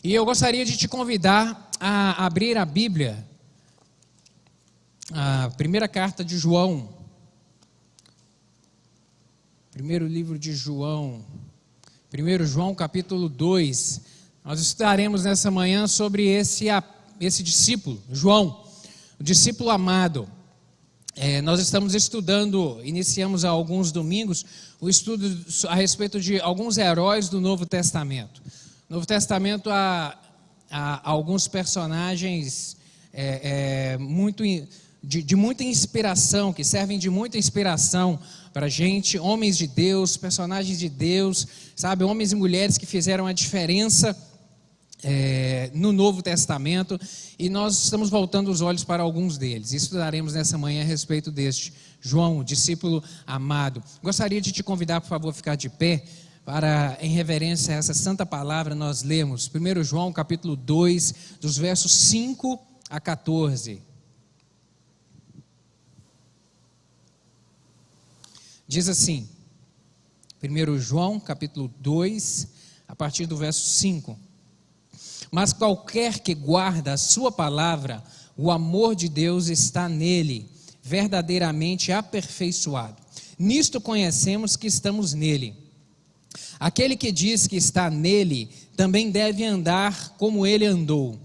E eu gostaria de te convidar a abrir a Bíblia, a primeira carta de João, primeiro livro de João, 1 João capítulo 2. Nós estudaremos nessa manhã sobre esse discípulo, João, o discípulo amado. Nós estamos estudando, iniciamos há alguns domingos, o estudo a respeito de alguns heróis do Novo Testamento. No Novo Testamento há alguns personagens de muita inspiração, que servem de muita inspiração para a gente, homens de Deus, personagens de Deus, sabe, homens e mulheres que fizeram a diferença no Novo Testamento, e nós estamos voltando os olhos para alguns deles. Estudaremos nessa manhã a respeito deste João, o discípulo amado. Gostaria de te convidar, por favor, a ficar de pé, para, em reverência a essa santa palavra, nós lemos 1 João capítulo 2, dos versos 5 a 14. Diz assim, 1 João capítulo 2, a partir do verso 5. Mas qualquer que guarda a sua palavra, o amor de Deus está nele, verdadeiramente aperfeiçoado. Nisto conhecemos que estamos nele. Aquele que diz que está nele, também deve andar como ele andou.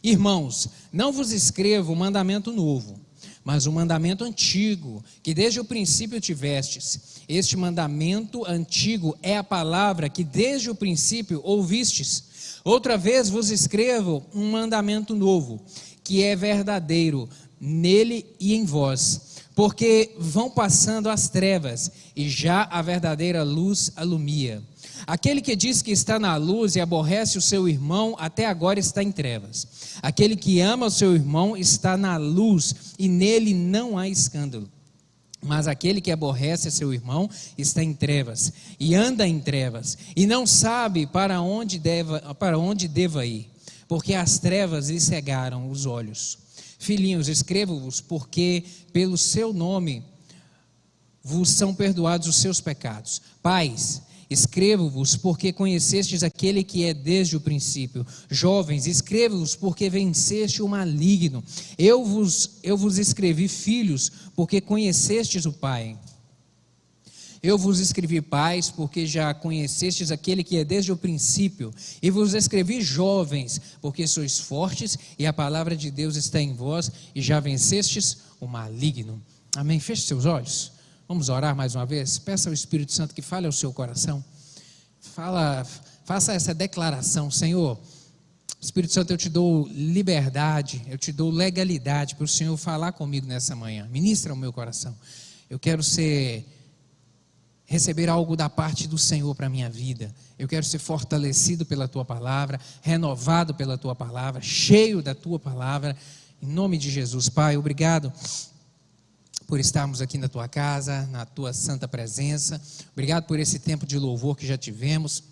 Irmãos, não vos escrevo um mandamento novo, mas um mandamento antigo, que desde o princípio tivestes. Este mandamento antigo é a palavra que desde o princípio ouvistes. Outra vez vos escrevo um mandamento novo, que é verdadeiro nele e em vós, porque vão passando as trevas, e já a verdadeira luz alumia. Aquele que diz que está na luz e aborrece o seu irmão, até agora está em trevas. Aquele que ama o seu irmão está na luz, e nele não há escândalo. Mas aquele que aborrece seu irmão está em trevas, e anda em trevas, e não sabe para onde deva ir, porque as trevas lhe cegaram os olhos. Filhinhos, escrevo-vos porque pelo seu nome vos são perdoados os seus pecados. Pais, escrevo-vos porque conhecestes aquele que é desde o princípio. Jovens, escrevo-vos porque venceste o maligno. Eu vos escrevi, filhos, porque conhecestes o Pai. Eu vos escrevi, pais, porque já conhecestes aquele que é desde o princípio. E vos escrevi, jovens, porque sois fortes e a palavra de Deus está em vós e já vencestes o maligno. Amém? Feche seus olhos. Vamos orar mais uma vez? Peça ao Espírito Santo que fale ao seu coração. Faça essa declaração. Senhor, Espírito Santo, eu te dou liberdade, eu te dou legalidade para o Senhor falar comigo nessa manhã. Ministra o meu coração. Eu quero receber algo da parte do Senhor para a minha vida. Eu quero ser fortalecido pela Tua palavra, renovado pela Tua palavra, cheio da Tua palavra, em nome de Jesus. Pai, obrigado por estarmos aqui na Tua casa, na Tua santa presença. Obrigado por esse tempo de louvor que já tivemos,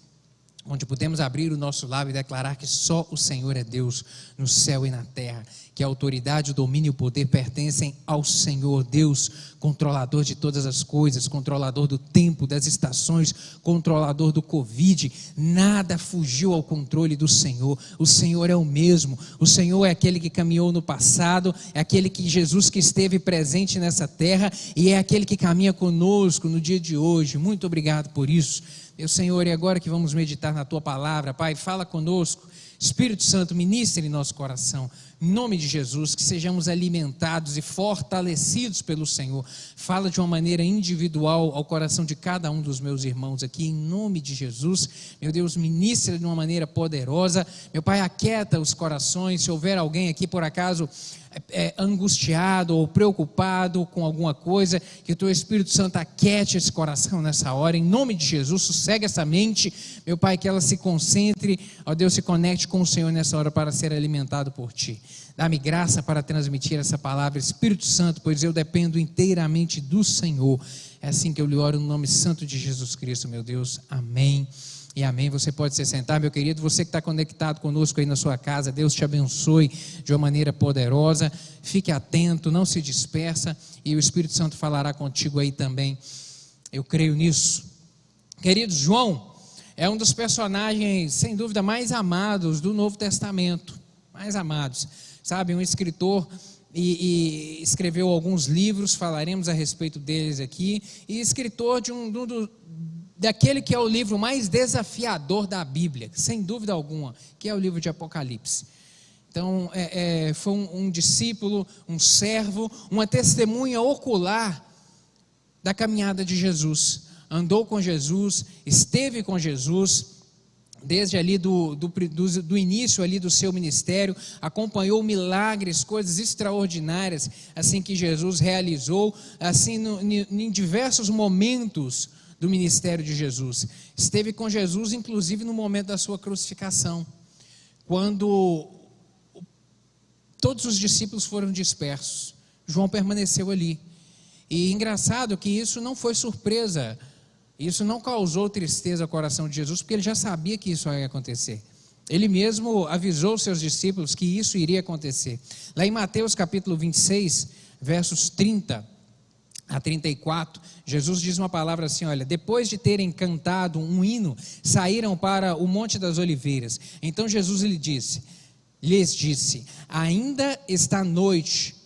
onde pudemos abrir o nosso lábio e declarar que só o Senhor é Deus no céu e na terra, que a autoridade, o domínio e o poder pertencem ao Senhor, Deus, controlador de todas as coisas, controlador do tempo, das estações, controlador do Covid. Nada fugiu ao controle do Senhor. O Senhor é o mesmo. O Senhor é aquele que caminhou no passado, é aquele que Jesus que esteve presente nessa terra e é aquele que caminha conosco no dia de hoje. Muito obrigado por isso. Meu Senhor, e agora que vamos meditar na Tua palavra, Pai, fala conosco. Espírito Santo, ministre em nosso coração, em nome de Jesus, que sejamos alimentados e fortalecidos pelo Senhor. Fala de uma maneira individual ao coração de cada um dos meus irmãos aqui, em nome de Jesus. Meu Deus, ministra de uma maneira poderosa. Meu Pai, aquieta os corações. Se houver alguém aqui por acaso angustiado ou preocupado com alguma coisa, que o Teu Espírito Santo aquiete esse coração nessa hora, em nome de Jesus. Sossegue essa mente, meu Pai, que ela se concentre, ó Deus, se conecte com o Senhor nessa hora para ser alimentado por Ti. Dá-me graça para transmitir essa palavra, Espírito Santo, pois eu dependo inteiramente do Senhor. É assim que eu lhe oro no nome santo de Jesus Cristo, meu Deus. Amém. E amém. Você pode se sentar, meu querido. Você que está conectado conosco aí na sua casa, Deus te abençoe de uma maneira poderosa. Fique atento, não se dispersa, e o Espírito Santo falará contigo aí também. Eu creio nisso. Queridos, João é um dos personagens, sem dúvida, mais amados do Novo Testamento, mais amados, sabe, um escritor, e escreveu alguns livros, falaremos a respeito deles aqui, e escritor daquele que é o livro mais desafiador da Bíblia, sem dúvida alguma, que é o livro de Apocalipse. Então, foi um discípulo, um servo, uma testemunha ocular da caminhada de Jesus. Andou com Jesus, esteve com Jesus, desde ali do início ali do seu ministério, acompanhou milagres, coisas extraordinárias, assim que Jesus realizou, assim em diversos momentos do ministério de Jesus. Esteve com Jesus, inclusive no momento da sua crucificação, quando todos os discípulos foram dispersos, João permaneceu ali. E engraçado que isso não foi surpresa, isso não causou tristeza ao coração de Jesus, porque ele já sabia que isso ia acontecer. Ele mesmo avisou os seus discípulos que isso iria acontecer. Lá em Mateus capítulo 26, versos 30 a 34, Jesus diz uma palavra assim, olha: depois de terem cantado um hino, saíram para o Monte das Oliveiras. Então Jesus lhes disse, ainda esta noite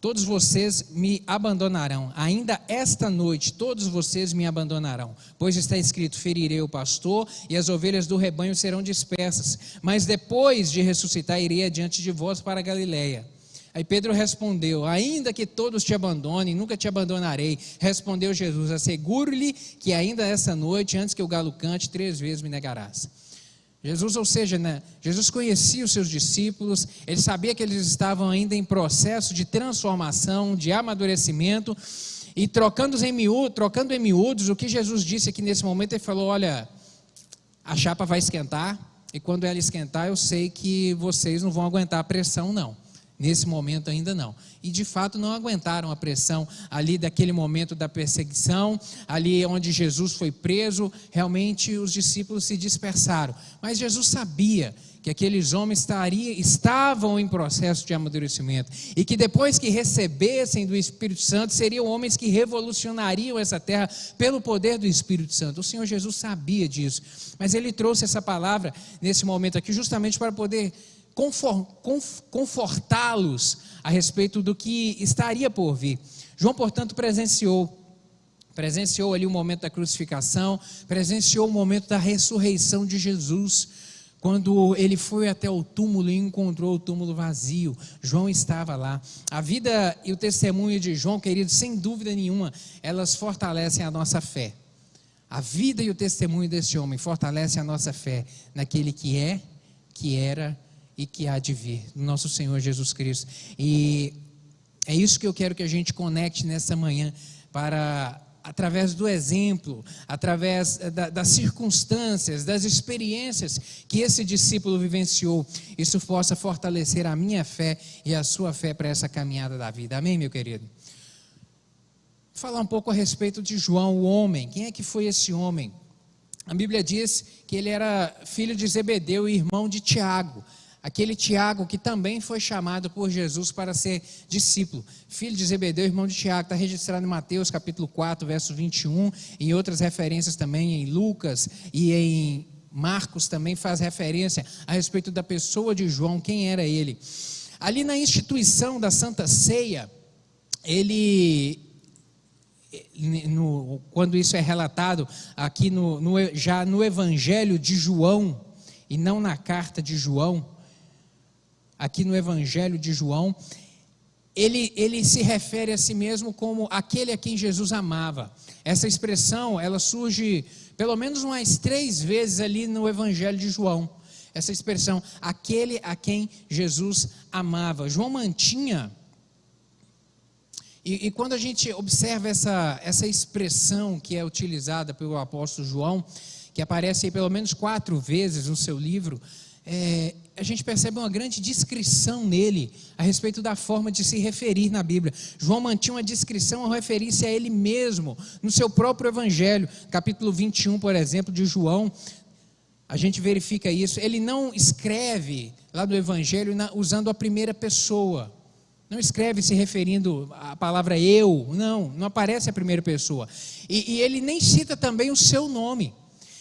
todos vocês me abandonarão, ainda esta noite todos vocês me abandonarão, pois está escrito, ferirei o pastor e as ovelhas do rebanho serão dispersas, mas depois de ressuscitar irei adiante de vós para a Galileia. Aí Pedro respondeu, ainda que todos te abandonem, nunca te abandonarei. Respondeu Jesus, asseguro-lhe que ainda essa noite, antes que o galo cante, 3 vezes me negarás. Jesus, ou seja, Jesus conhecia os seus discípulos, ele sabia que eles estavam ainda em processo de transformação, de amadurecimento, e trocando em miúdos, o que Jesus disse aqui nesse momento, ele falou, olha, a chapa vai esquentar, e quando ela esquentar, eu sei que vocês não vão aguentar a pressão não. Nesse momento ainda não. E de fato não aguentaram a pressão ali daquele momento da perseguição, ali onde Jesus foi preso, realmente os discípulos se dispersaram. Mas Jesus sabia que aqueles homens estavam em processo de amadurecimento e que depois que recebessem do Espírito Santo, seriam homens que revolucionariam essa terra pelo poder do Espírito Santo. O Senhor Jesus sabia disso, mas Ele trouxe essa palavra nesse momento aqui justamente para poder confortá-los a respeito do que estaria por vir. João, portanto, presenciou ali o momento da crucificação, presenciou o momento da ressurreição de Jesus, quando ele foi até o túmulo e encontrou o túmulo vazio. João estava lá. A vida e o testemunho de João, queridos, sem dúvida nenhuma, elas fortalecem a nossa fé. A vida e o testemunho desse homem fortalecem a nossa fé naquele que é, que era e que há de vir, nosso Senhor Jesus Cristo. E é isso que eu quero que a gente conecte nessa manhã, para, através do exemplo, através das circunstâncias, das experiências que esse discípulo vivenciou, isso possa fortalecer a minha fé e a sua fé para essa caminhada da vida. Amém, meu querido? Vou falar um pouco a respeito de João, o homem. Quem é que foi esse homem? A Bíblia diz que ele era filho de Zebedeu e irmão de Tiago. Aquele Tiago que também foi chamado por Jesus para ser discípulo. Filho de Zebedeu, irmão de Tiago, está registrado em Mateus capítulo 4, verso 21, em outras referências também, em Lucas e em Marcos também faz referência a respeito da pessoa de João, quem era ele. Ali na instituição da Santa Ceia, quando isso é relatado aqui já no Evangelho de João, e não na carta de João, aqui no Evangelho de João, ele se refere a si mesmo como aquele a quem Jesus amava. Essa expressão, ela surge pelo menos umas 3 vezes ali no Evangelho de João. Essa expressão, aquele a quem Jesus amava. João mantinha, e quando a gente observa essa expressão que é utilizada pelo apóstolo João, que aparece aí pelo menos 4 vezes no seu livro, a gente percebe uma grande descrição nele a respeito da forma de se referir na Bíblia. João mantinha uma descrição ao referir-se a ele mesmo no seu próprio Evangelho, capítulo 21, por exemplo, de João. A gente verifica isso. Ele não escreve lá no Evangelho usando a primeira pessoa. Não escreve se referindo à palavra eu. Não aparece a primeira pessoa. E ele nem cita também o seu nome.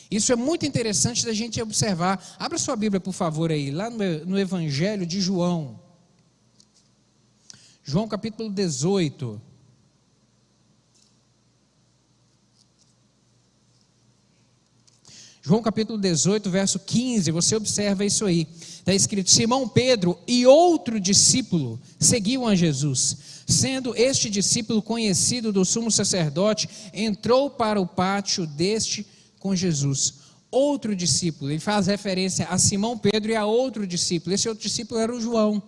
Isso é muito interessante da gente observar. Abra sua Bíblia, por favor, aí, lá no Evangelho de João. João capítulo 18. João capítulo 18, verso 15, você observa isso aí. Está escrito: Simão Pedro e outro discípulo seguiam a Jesus. Sendo este discípulo conhecido do sumo sacerdote, entrou para o pátio deste com Jesus. Outro discípulo, ele faz referência a Simão Pedro e a outro discípulo. Esse outro discípulo era o João.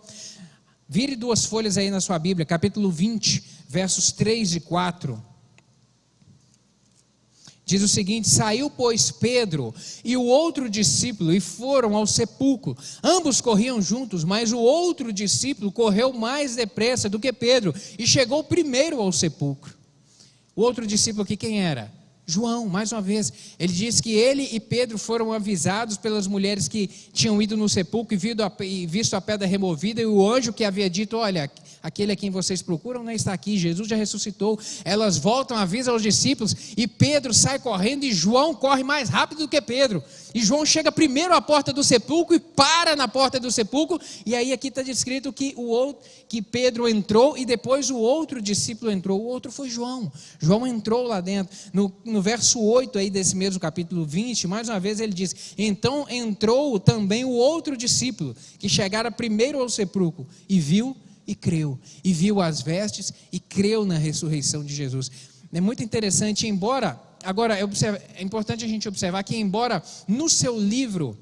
Vire 2 folhas aí na sua Bíblia, capítulo 20, versos 3 e 4. Diz o seguinte: saiu, pois, Pedro e o outro discípulo e foram ao sepulcro. Ambos corriam juntos, mas o outro discípulo correu mais depressa do que Pedro e chegou primeiro ao sepulcro. O outro discípulo aqui quem era? João, mais uma vez. Ele diz que ele e Pedro foram avisados pelas mulheres que tinham ido no sepulcro e visto a pedra removida, e o anjo que havia dito: olha, aquele a quem vocês procuram não está aqui, Jesus já ressuscitou. Elas voltam, avisam aos discípulos, e Pedro sai correndo, e João corre mais rápido do que Pedro, e João chega primeiro à porta do sepulcro e para na porta do sepulcro. E aí aqui está descrito que Pedro entrou e depois o outro discípulo entrou. O outro foi João. João entrou lá dentro. No verso 8 aí desse mesmo capítulo 20, mais uma vez ele diz: então entrou também o outro discípulo, que chegara primeiro ao sepulcro, e viu e creu, e viu as vestes e creu na ressurreição de Jesus. É muito interessante, agora é importante a gente observar que, embora no seu livro,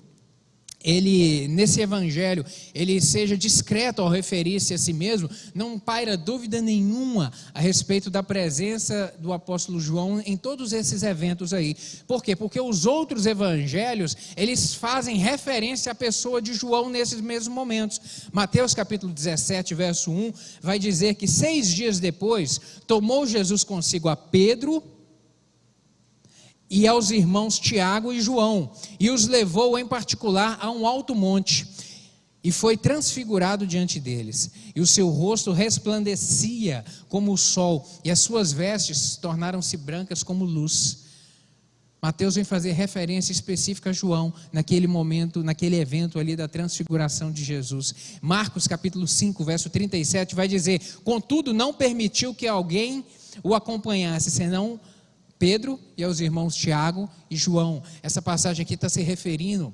nesse evangelho, ele seja discreto ao referir-se a si mesmo, não paira dúvida nenhuma a respeito da presença do apóstolo João em todos esses eventos aí. Por quê? Porque os outros evangelhos, eles fazem referência à pessoa de João nesses mesmos momentos. Mateus capítulo 17, verso 1, vai dizer que 6 dias depois, tomou Jesus consigo a Pedro e aos irmãos Tiago e João, e os levou em particular a um alto monte, e foi transfigurado diante deles, e o seu rosto resplandecia como o sol, e as suas vestes tornaram-se brancas como luz. Mateus vem fazer referência específica a João, naquele momento, naquele evento ali da transfiguração de Jesus. Marcos capítulo 5, verso 37, vai dizer: contudo não permitiu que alguém o acompanhasse, senão Pedro e aos irmãos Tiago e João. Essa passagem aqui está se referindo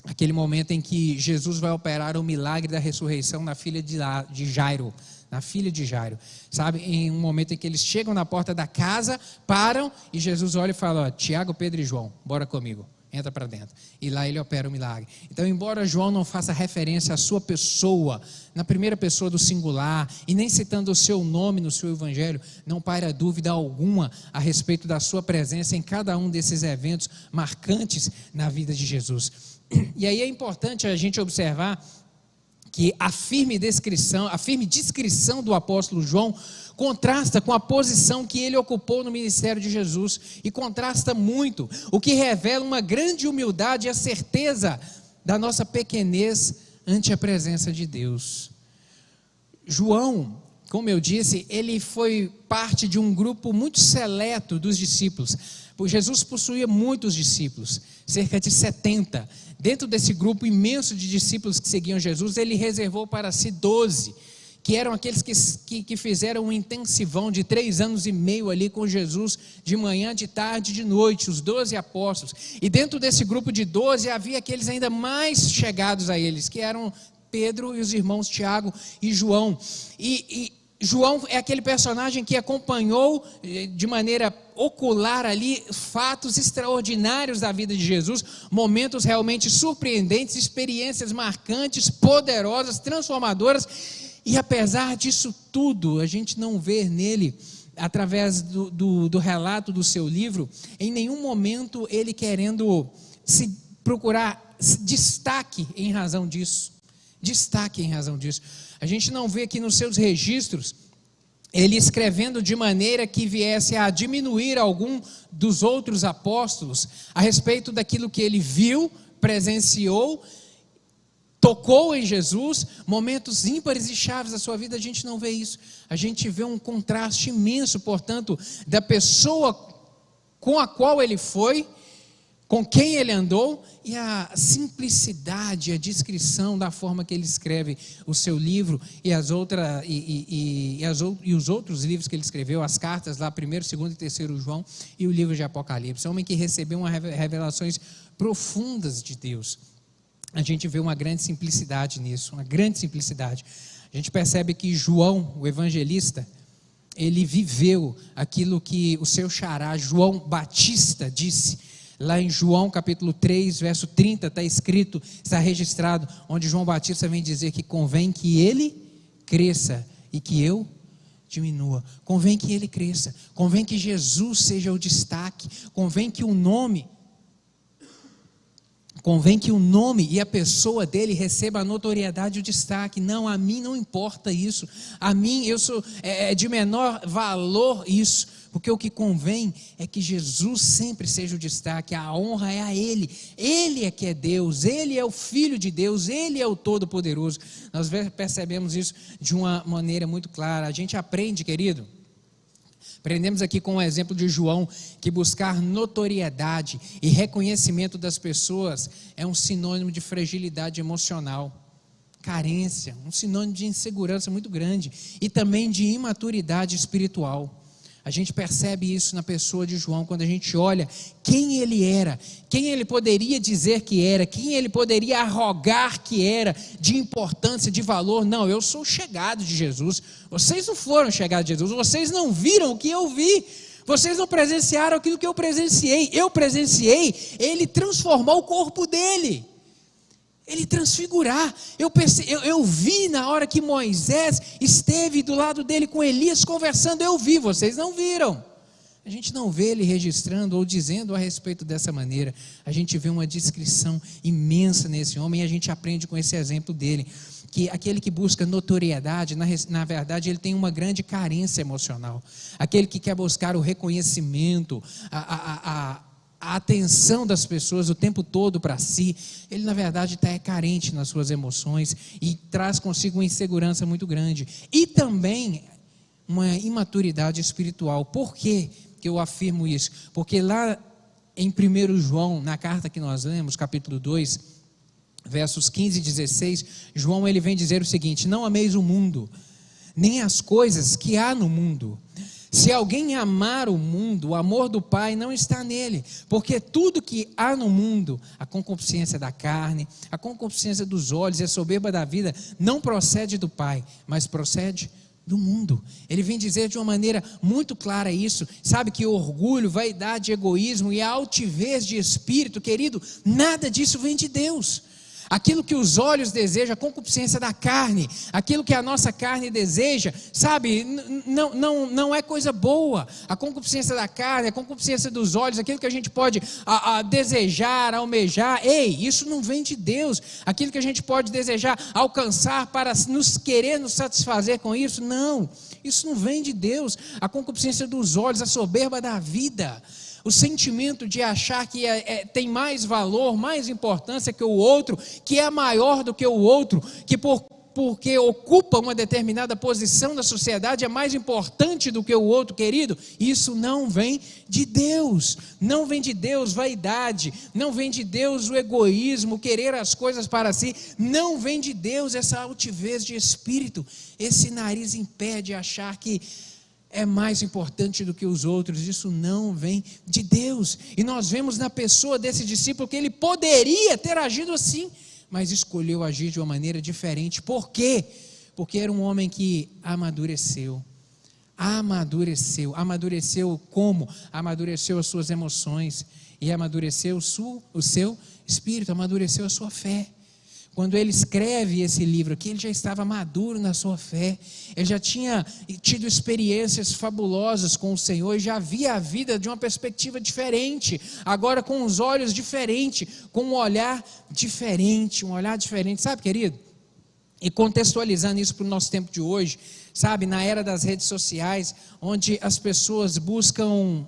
àquele momento em que Jesus vai operar o milagre da ressurreição na filha de Jairo, sabe? Em um momento em que eles chegam na porta da casa, param, e Jesus olha e fala: Tiago, Pedro e João, bora comigo. Entra para dentro. E lá ele opera o milagre. Então, embora João não faça referência à sua pessoa, na primeira pessoa do singular, e nem citando o seu nome no seu evangelho, não paira dúvida alguma a respeito da sua presença em cada um desses eventos marcantes na vida de Jesus. E aí é importante a gente observar que a firme descrição do apóstolo João contrasta com a posição que ele ocupou no ministério de Jesus, e contrasta muito, o que revela uma grande humildade e a certeza da nossa pequenez ante a presença de Deus. João, como eu disse, ele foi parte de um grupo muito seleto dos discípulos. Jesus possuía muitos discípulos, cerca de 70. Dentro desse grupo imenso de discípulos que seguiam Jesus, ele reservou para si 12, que eram aqueles que fizeram um intensivão de 3 anos e meio ali com Jesus, de manhã, de tarde e de noite, os 12 apóstolos. E dentro desse grupo de 12 havia aqueles ainda mais chegados a eles, que eram Pedro e os irmãos Tiago e João. E João é aquele personagem que acompanhou de maneira ocular ali fatos extraordinários da vida de Jesus, momentos realmente surpreendentes, experiências marcantes, poderosas, transformadoras. E apesar disso tudo, a gente não vê nele, através do relato do seu livro, em nenhum momento ele querendo procurar destaque em razão disso. A gente não vê aqui nos seus registros ele escrevendo de maneira que viesse a diminuir algum dos outros apóstolos a respeito daquilo que ele viu, presenciou, tocou em Jesus, momentos ímpares e chaves da sua vida. A gente não vê isso. A gente vê um contraste imenso, portanto, da pessoa com a qual ele foi, com quem ele andou e a simplicidade, a descrição da forma que ele escreve o seu livro e os outros livros que ele escreveu, as cartas lá, 1º, 2º e 3º João e o livro de Apocalipse. É um homem que recebeu revelações profundas de Deus. A gente vê uma grande simplicidade nisso, uma grande simplicidade. A gente percebe que João, o evangelista, ele viveu aquilo que o seu xará, João Batista, disse. Lá em João capítulo 3, verso 30, está escrito, está registrado, onde João Batista vem dizer que convém que ele cresça e que eu diminua. Convém que ele cresça, convém que Jesus seja o destaque, convém que o nome e a pessoa dele receba a notoriedade e o destaque. Não, a mim não importa isso, a mim eu sou de menor valor isso, porque o que convém é que Jesus sempre seja o destaque, a honra é a Ele, Ele é que é Deus, Ele é o Filho de Deus, Ele é o Todo-Poderoso. Nós percebemos isso de uma maneira muito clara. A gente aprende, querido, aprendemos aqui com o exemplo de João, que buscar notoriedade e reconhecimento das pessoas é um sinônimo de fragilidade emocional, carência, um sinônimo de insegurança muito grande e também de imaturidade espiritual. A gente percebe isso na pessoa de João, quando a gente olha quem ele era, quem ele poderia dizer que era, quem ele poderia arrogar que era, de importância, de valor. Não, eu sou chegado de Jesus, vocês não foram chegados de Jesus, vocês não viram o que eu vi, vocês não presenciaram aquilo que eu presenciei, ele transformou o corpo dele. Ele transfigurar, eu vi na hora que Moisés esteve do lado dele com Elias conversando, eu vi, vocês não viram. A gente não vê ele registrando ou dizendo a respeito dessa maneira, a gente vê uma descrição imensa nesse homem e a gente aprende com esse exemplo dele, que aquele que busca notoriedade, na verdade ele tem uma grande carência emocional, aquele que quer buscar o reconhecimento, a atenção das pessoas o tempo todo para si, ele na verdade está carente nas suas emoções e traz consigo uma insegurança muito grande e também uma imaturidade espiritual. Por que eu afirmo isso? Porque lá em 1 João, na carta que nós lemos, capítulo 2, versos 15 e 16, João ele vem dizer o seguinte: não ameis o mundo, nem as coisas que há no mundo. Se alguém amar o mundo, o amor do Pai não está nele, porque tudo que há no mundo, a concupiscência da carne, a concupiscência dos olhos e a soberba da vida, não procede do Pai, mas procede do mundo. Ele vem dizer de uma maneira muito clara isso, sabe que orgulho, vaidade, egoísmo e a altivez de espírito, querido, nada disso vem de Deus. Aquilo que os olhos desejam, a concupiscência da carne, aquilo que a nossa carne deseja, sabe, não é coisa boa. A concupiscência da carne, a concupiscência dos olhos, aquilo que a gente pode desejar, almejar, isso não vem de Deus. Aquilo que a gente pode desejar, alcançar para querer nos satisfazer com isso, não, isso não vem de Deus. A concupiscência dos olhos, a soberba da vida, o sentimento de achar que tem mais valor, mais importância que o outro, que é maior do que o outro, que porque ocupa uma determinada posição da sociedade é mais importante do que o outro, querido. Isso não vem de Deus, não vem de Deus vaidade, não vem de Deus o egoísmo, querer as coisas para si, não vem de Deus essa altivez de espírito, esse nariz em pé de achar que é mais importante do que os outros. Isso não vem de Deus. E nós vemos na pessoa desse discípulo que ele poderia ter agido assim, mas escolheu agir de uma maneira diferente. Por quê? Porque era um homem que amadureceu. Amadureceu como? Amadureceu as suas emoções e amadureceu o seu espírito, amadureceu a sua fé. Quando ele escreve esse livro aqui, ele já estava maduro na sua fé, ele já tinha tido experiências fabulosas com o Senhor, e já via a vida de uma perspectiva diferente, agora com os olhos diferentes, com um olhar diferente, sabe, querido? E contextualizando isso para o nosso tempo de hoje, sabe, na era das redes sociais, onde as pessoas buscam,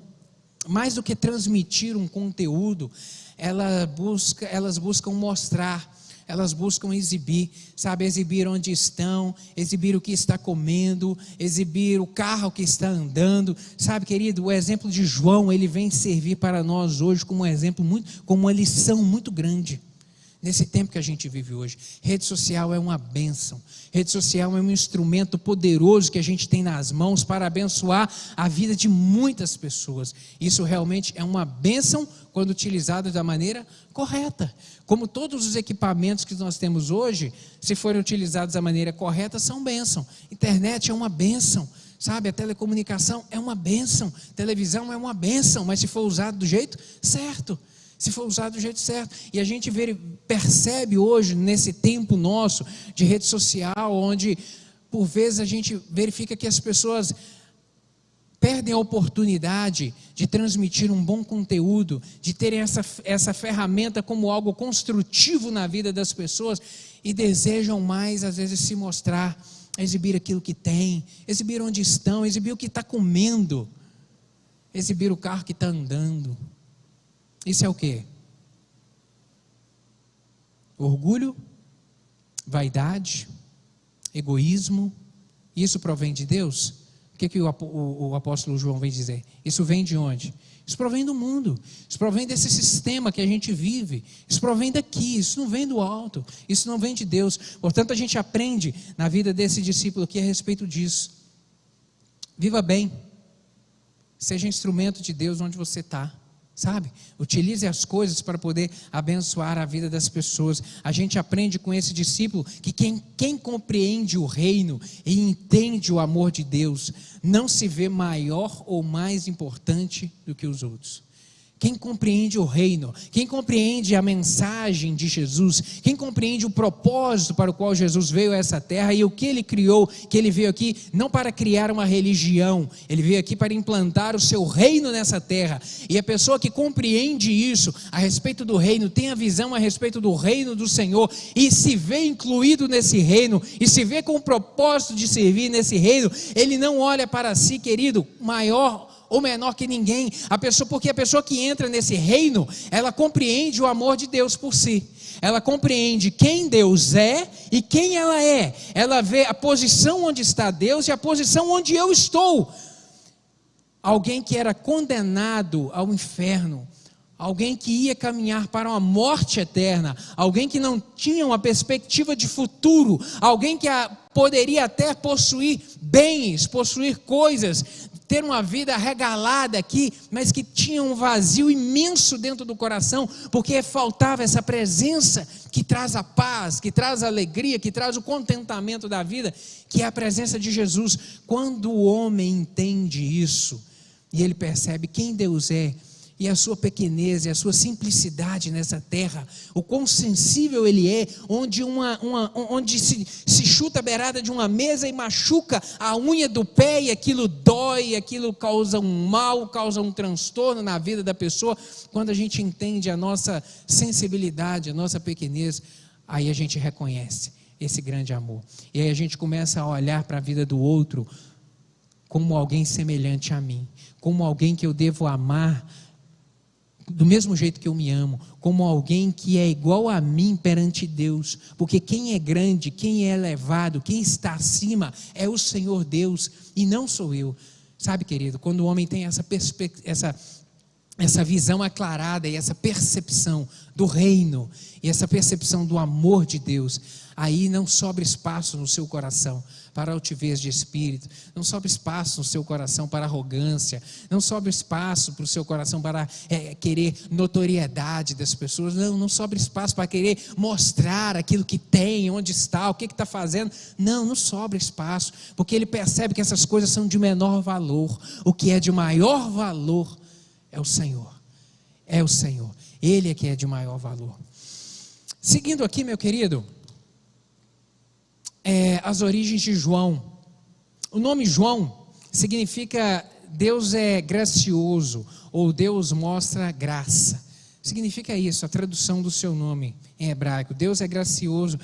mais do que transmitir um conteúdo, elas buscam mostrar, elas buscam exibir, sabe, exibir onde estão, exibir o que está comendo, exibir o carro que está andando, sabe, querido, o exemplo de João, ele vem servir para nós hoje como um exemplo, como uma lição muito grande. Nesse tempo que a gente vive hoje, rede social é uma bênção, rede social é um instrumento poderoso que a gente tem nas mãos para abençoar a vida de muitas pessoas. Isso realmente é uma bênção quando utilizado da maneira correta. Como todos os equipamentos que nós temos hoje, se forem utilizados da maneira correta, são bênção. Internet é uma bênção, sabe, a telecomunicação é uma bênção, televisão é uma bênção, mas se for usado do jeito certo, se for usado do jeito certo. E a gente percebe hoje, nesse tempo nosso de rede social, onde por vezes a gente verifica que as pessoas perdem a oportunidade de transmitir um bom conteúdo, de terem essa ferramenta como algo construtivo na vida das pessoas, e desejam mais, às vezes, se mostrar, exibir aquilo que tem, exibir onde estão, exibir o que está comendo, exibir o carro que está andando. Isso é o quê? Orgulho, vaidade, egoísmo. Isso provém de Deus? O que o apóstolo João vem dizer? Isso vem de onde? Isso provém do mundo, isso provém desse sistema que a gente vive, isso provém daqui, isso não vem do alto, isso não vem de Deus. Portanto, a gente aprende na vida desse discípulo aqui a respeito disso. Viva bem, seja instrumento de Deus onde você está. Sabe, utilize as coisas para poder abençoar a vida das pessoas. A gente aprende com esse discípulo que quem compreende o reino e entende o amor de Deus, não se vê maior ou mais importante do que os outros. Quem compreende o reino, quem compreende a mensagem de Jesus, quem compreende o propósito para o qual Jesus veio a essa terra e o que ele criou, que ele veio aqui não para criar uma religião, ele veio aqui para implantar o seu reino nessa terra. E a pessoa que compreende isso a respeito do reino, tem a visão a respeito do reino do Senhor e se vê incluído nesse reino e se vê com o propósito de servir nesse reino, ele não olha para si, querido, maior ou menor que ninguém, porque a pessoa que entra nesse reino, ela compreende o amor de Deus por si, ela compreende quem Deus é e quem ela é, ela vê a posição onde está Deus e a posição onde eu estou. Alguém que era condenado ao inferno, alguém que ia caminhar para uma morte eterna, alguém que não tinha uma perspectiva de futuro, alguém que poderia até possuir bens, possuir coisas, ter uma vida regalada aqui, mas que tinha um vazio imenso dentro do coração, porque faltava essa presença que traz a paz, que traz a alegria, que traz o contentamento da vida, que é a presença de Jesus. Quando o homem entende isso, e ele percebe quem Deus é, e a sua pequenez, e a sua simplicidade nessa terra, o quão sensível ele é, onde se chuta a beirada de uma mesa e machuca a unha do pé, e aquilo dói, aquilo causa um mal, causa um transtorno na vida da pessoa. Quando a gente entende a nossa sensibilidade, a nossa pequenez, aí a gente reconhece esse grande amor, e aí a gente começa a olhar para a vida do outro como alguém semelhante a mim, como alguém que eu devo amar do mesmo jeito que eu me amo, como alguém que é igual a mim perante Deus, porque quem é grande, quem é elevado, quem está acima é o Senhor Deus e não sou eu. Sabe, querido, quando o homem tem essa visão aclarada e essa percepção do reino e essa percepção do amor de Deus, aí não sobra espaço no seu coração para altivez de espírito, não sobra espaço no seu coração para arrogância, não sobra espaço para o seu coração para querer notoriedade das pessoas, não sobra espaço para querer mostrar aquilo que tem, onde está, o que está fazendo, não sobra espaço, porque ele percebe que essas coisas são de menor valor. O que é de maior valor é o Senhor, Ele é que é de maior valor. Seguindo aqui, meu querido, as origens de João. O nome João significa Deus é gracioso, ou Deus mostra graça. Significa isso, a tradução do seu nome em hebraico. Deus é gracioso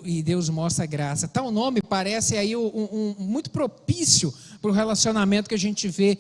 e Deus mostra graça. Tal nome parece aí muito propício para o relacionamento que a gente vê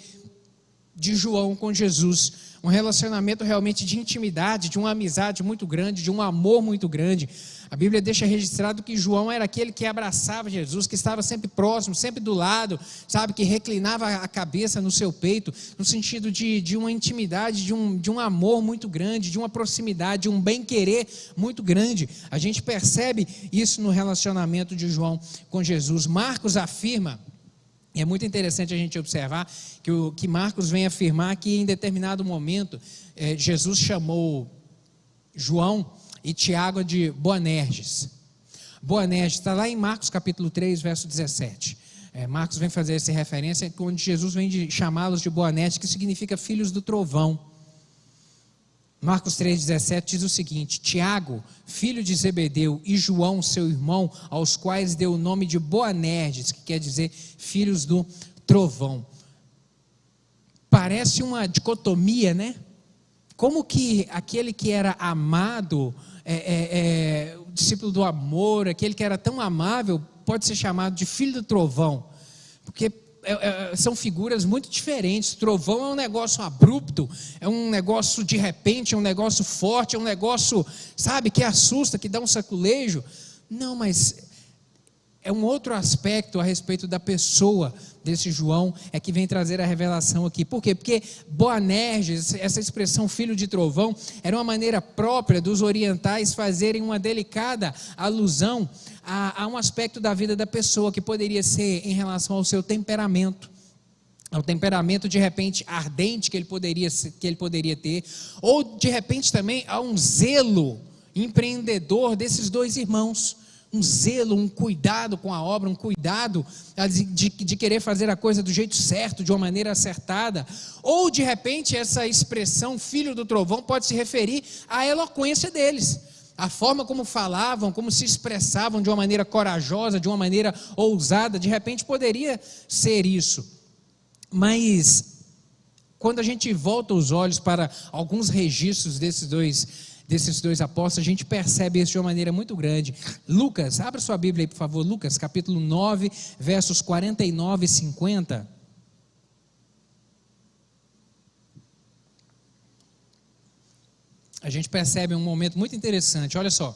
de João com Jesus, um relacionamento realmente de intimidade, de uma amizade muito grande, de um amor muito grande. A Bíblia deixa registrado que João era aquele que abraçava Jesus, que estava sempre próximo, sempre do lado, sabe, que reclinava a cabeça no seu peito, no sentido de uma intimidade, de um amor muito grande, de uma proximidade, de um bem-querer muito grande. A gente percebe isso no relacionamento de João com Jesus. Marcos afirma, e é muito interessante a gente observar que Marcos vem afirmar que em determinado momento Jesus chamou João e Tiago de Boanerges. Boanerges está lá em Marcos capítulo 3, verso 17. Marcos vem fazer essa referência onde Jesus vem chamá-los de Boanerges, que significa filhos do trovão. Marcos 3,17 diz o seguinte: Tiago, filho de Zebedeu, e João, seu irmão, aos quais deu o nome de Boanerges, que quer dizer filhos do trovão. Parece uma dicotomia, né? Como que aquele que era amado, o discípulo do amor, aquele que era tão amável, pode ser chamado de filho do trovão? Porque são figuras muito diferentes. Trovão é um negócio abrupto, é um negócio de repente, é um negócio forte, é um negócio, sabe, que assusta, que dá um saculejo. Não, mas é um outro aspecto a respeito da pessoa desse João, é que vem trazer a revelação aqui. Por quê? Porque Boanerges, essa expressão filho de trovão, era uma maneira própria dos orientais fazerem uma delicada alusão a um aspecto da vida da pessoa, que poderia ser em relação ao seu temperamento, ao temperamento de repente ardente que ele poderia ter, ou de repente também a um zelo empreendedor desses dois irmãos. Um zelo, um cuidado com a obra, um cuidado de querer fazer a coisa do jeito certo, de uma maneira acertada. Ou de repente essa expressão filho do trovão pode se referir à eloquência deles, a forma como falavam, como se expressavam de uma maneira corajosa, de uma maneira ousada. De repente poderia ser isso. Mas quando a gente volta os olhos para alguns registros desses dois apóstolos, a gente percebe isso de uma maneira muito grande. Lucas, abra sua Bíblia aí, por favor. Lucas, capítulo 9, versos 49 e 50. A gente percebe um momento muito interessante. Olha só.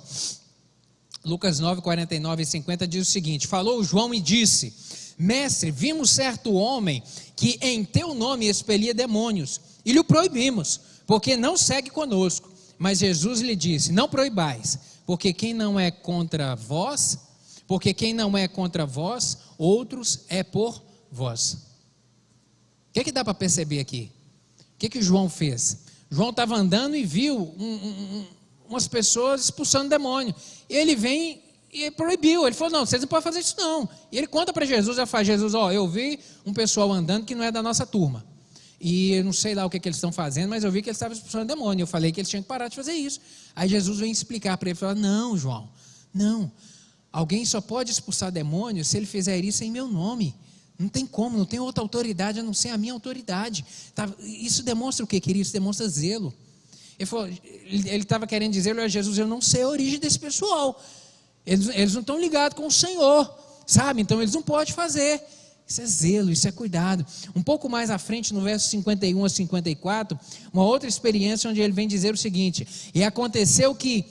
Lucas 9, 49 e 50 diz o seguinte: falou João e disse: Mestre, vimos certo homem que em teu nome expelia demônios, e lhe o proibimos, porque não segue conosco. Mas Jesus lhe disse: não proibais, porque quem não é contra vós, outros é por vós. O que dá para perceber aqui? O que João fez? João estava andando e viu umas pessoas expulsando demônio. Ele vem e proibiu. Ele falou: não, vocês não podem fazer isso não. E ele conta para Jesus, Jesus, eu vi um pessoal andando que não é da nossa turma. E eu não sei lá o que eles estão fazendo, mas eu vi que eles estavam expulsando demônio. Eu falei que eles tinham que parar de fazer isso. Aí Jesus vem explicar para ele, falar: não, João, não. Alguém só pode expulsar demônio se ele fizer isso em meu nome. Não tem como, não tem outra autoridade a não ser a minha autoridade. Isso demonstra o que, querido? Isso demonstra zelo. Ele estava querendo dizer a Jesus: eu não sei a origem desse pessoal. Eles não estão ligados com o Senhor, sabe? Então eles não podem fazer. Isso é zelo, isso é cuidado. Um pouco mais à frente, no verso 51 a 54, uma outra experiência onde ele vem dizer o seguinte: e aconteceu que,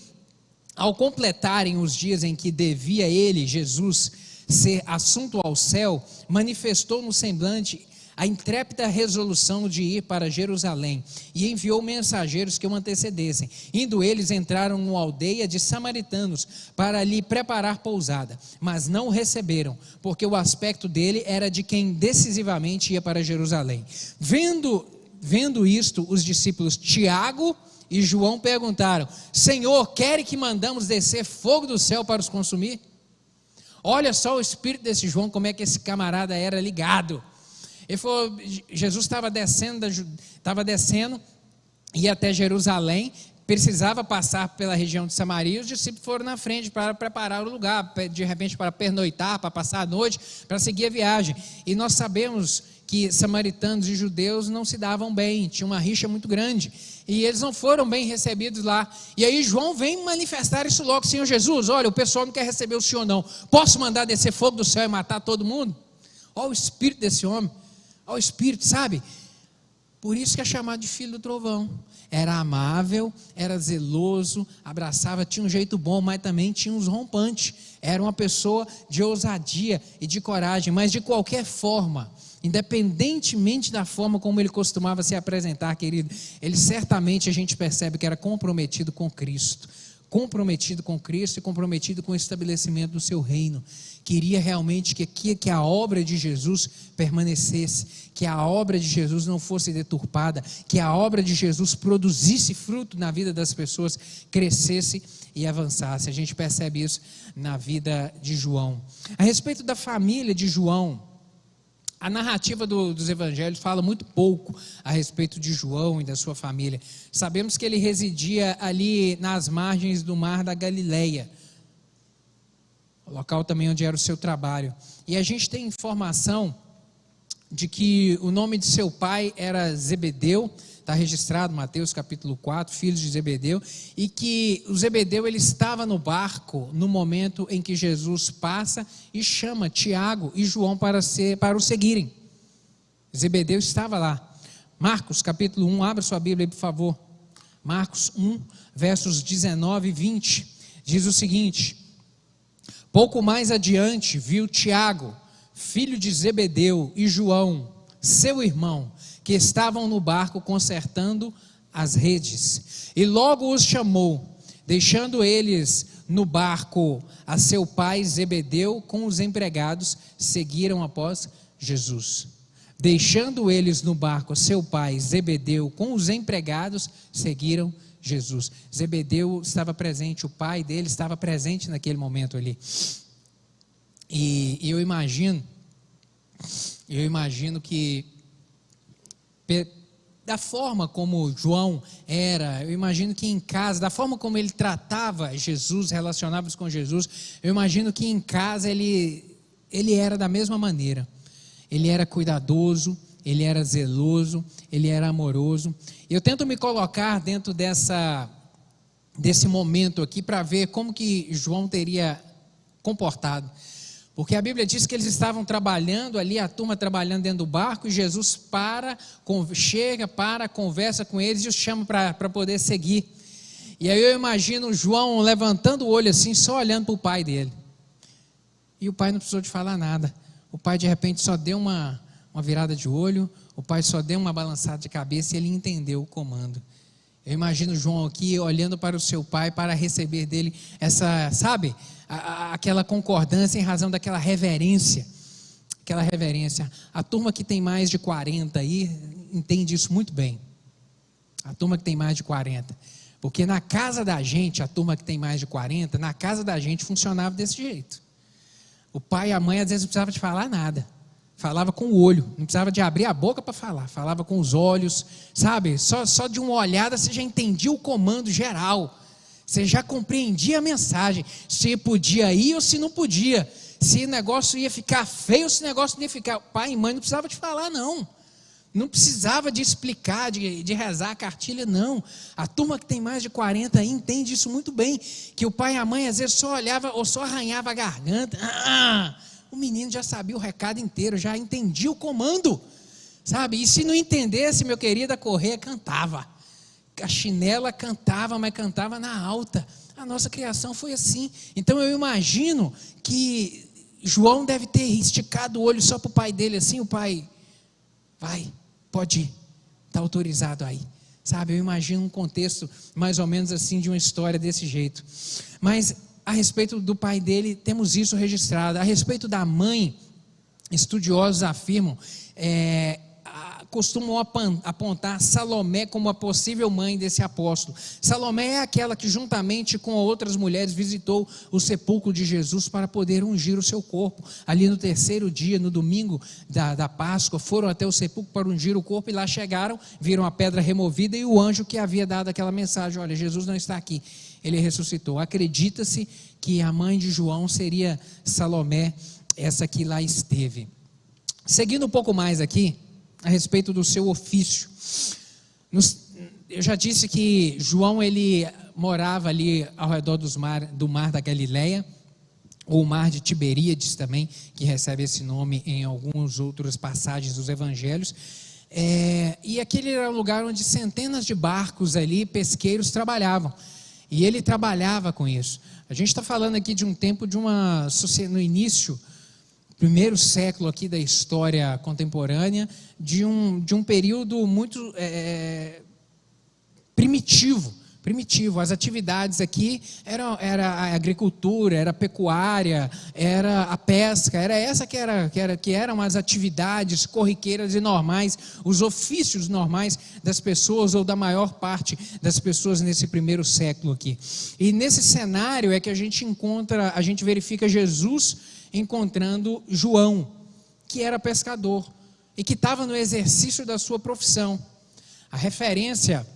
ao completarem os dias em que devia ele, Jesus, ser assunto ao céu, manifestou no semblante a intrépida resolução de ir para Jerusalém, e enviou mensageiros que o antecedessem. Indo eles, entraram numa aldeia de samaritanos para lhe preparar pousada, mas não o receberam, porque o aspecto dele era de quem decisivamente ia para Jerusalém. Vendo isto, os discípulos Tiago e João perguntaram: Senhor, quer que mandamos descer fogo do céu para os consumir? Olha só o espírito desse João, como é que esse camarada era ligado. Ele falou: Jesus estava descendo, ia até Jerusalém, precisava passar pela região de Samaria. Os discípulos foram na frente para preparar o lugar, de repente para pernoitar, para passar a noite, para seguir a viagem. E nós sabemos que samaritanos e judeus não se davam bem, tinha uma rixa muito grande, e eles não foram bem recebidos lá. E aí João vem manifestar isso logo: Senhor Jesus, olha, o pessoal não quer receber o Senhor não, posso mandar descer fogo do céu e matar todo mundo? Olha o espírito desse homem, olha o espírito, sabe? Por isso que é chamado de filho do trovão. Era amável, era zeloso, abraçava, tinha um jeito bom, mas também tinha uns rompantes. Era uma pessoa de ousadia e de coragem, mas de qualquer forma, independentemente da forma como ele costumava se apresentar, querido, ele certamente, a gente percebe que era comprometido com Cristo e comprometido com o estabelecimento do seu reino. Queria realmente que a obra de Jesus permanecesse, que a obra de Jesus não fosse deturpada, que a obra de Jesus produzisse fruto na vida das pessoas, crescesse e avançasse. A gente percebe isso na vida de João. A respeito da família de João, a narrativa dos evangelhos fala muito pouco a respeito de João e da sua família. Sabemos que ele residia ali nas margens do mar da Galileia, o local também onde era o seu trabalho. E a gente tem informação de que o nome de seu pai era Zebedeu, está registrado em Mateus capítulo 4, filhos de Zebedeu, e que o Zebedeu ele estava no barco no momento em que Jesus passa e chama Tiago e João para o seguirem. Zebedeu estava lá. Marcos capítulo 1, abra sua Bíblia aí, por favor. Marcos 1, versos 19 e 20, diz o seguinte: pouco mais adiante viu Tiago, filho de Zebedeu, e João, seu irmão, que estavam no barco consertando as redes, e logo os chamou, deixando eles no barco a seu pai Zebedeu com os empregados, seguiram após Jesus. Deixando eles no barco a seu pai Zebedeu com os empregados, seguiram Jesus. Zebedeu estava presente, o pai dele estava presente naquele momento ali. E eu imagino que da forma como João era, eu imagino que em casa, da forma como ele tratava Jesus, relacionava-se com Jesus, eu imagino que em casa ele era da mesma maneira. Ele era cuidadoso, ele era zeloso, ele era amoroso. Eu tento me colocar dentro desse momento aqui para ver como que João teria comportado. Porque a Bíblia diz que eles estavam trabalhando ali, a turma trabalhando dentro do barco, e Jesus chega, conversa com eles e os chama para poder seguir. E aí eu imagino João levantando o olho assim, só olhando para o pai dele. E o pai não precisou de falar nada. O pai de repente só deu uma virada de olho, o pai só deu uma balançada de cabeça e ele entendeu o comando. Eu imagino João aqui olhando para o seu pai para receber dele essa, sabe, aquela concordância em razão daquela reverência. Aquela reverência. A turma que tem mais de 40 aí entende isso muito bem. A turma que tem mais de 40. Porque na casa da gente, a turma que tem mais de 40, na casa da gente funcionava desse jeito. O pai e a mãe às vezes não precisavam de falar nada. Falava com o olho, não precisava de abrir a boca para falar. Falava com os olhos, sabe? Só de uma olhada você já entendia o comando geral. Você já compreendia a mensagem. Se podia ir ou se não podia. Se o negócio ia ficar feio ou se o negócio não ia ficar. Pai e mãe não precisavam de falar, não. Não precisava de explicar, de rezar a cartilha, não. A turma que tem mais de 40 aí entende isso muito bem. Que o pai e a mãe às vezes só olhava ou só arranhava a garganta. O menino já sabia o recado inteiro, já entendia o comando. Sabe? E se não entendesse, meu querido, a correia cantava. A chinela cantava, mas cantava na alta. A nossa criação foi assim. Então eu imagino que João deve ter esticado o olho só para o pai dele assim, o pai, vai, pode ir, está autorizado aí. Sabe, eu imagino um contexto mais ou menos assim de uma história desse jeito. Mas a respeito do pai dele, temos isso registrado. A respeito da mãe, estudiosos afirmam, costumam apontar Salomé como a possível mãe desse apóstolo. Salomé é aquela que juntamente com outras mulheres visitou o sepulcro de Jesus para poder ungir o seu corpo. Ali no terceiro dia, no domingo da Páscoa, foram até o sepulcro para ungir o corpo e lá chegaram, viram a pedra removida e o anjo que havia dado aquela mensagem: olha, Jesus não está aqui, ele ressuscitou. Acredita-se que a mãe de João seria Salomé, essa que lá esteve. Seguindo um pouco mais aqui, a respeito do seu ofício. Eu já disse que João ele morava ali ao redor do mar da Galileia, ou o mar de Tiberíades também, que recebe esse nome em algumas outras passagens dos evangelhos. E aquele era um lugar onde centenas de barcos ali, pesqueiros, trabalhavam. E ele trabalhava com isso. A gente está falando aqui de um tempo, no início, primeiro século aqui da história contemporânea, de um período muito primitivo. As atividades aqui era a agricultura, era a pecuária, era a pesca, era essa que eram as atividades corriqueiras e normais, os ofícios normais das pessoas, ou da maior parte das pessoas nesse primeiro século aqui. E nesse cenário é que a gente verifica Jesus encontrando João, que era pescador e que estava no exercício da sua profissão. A referência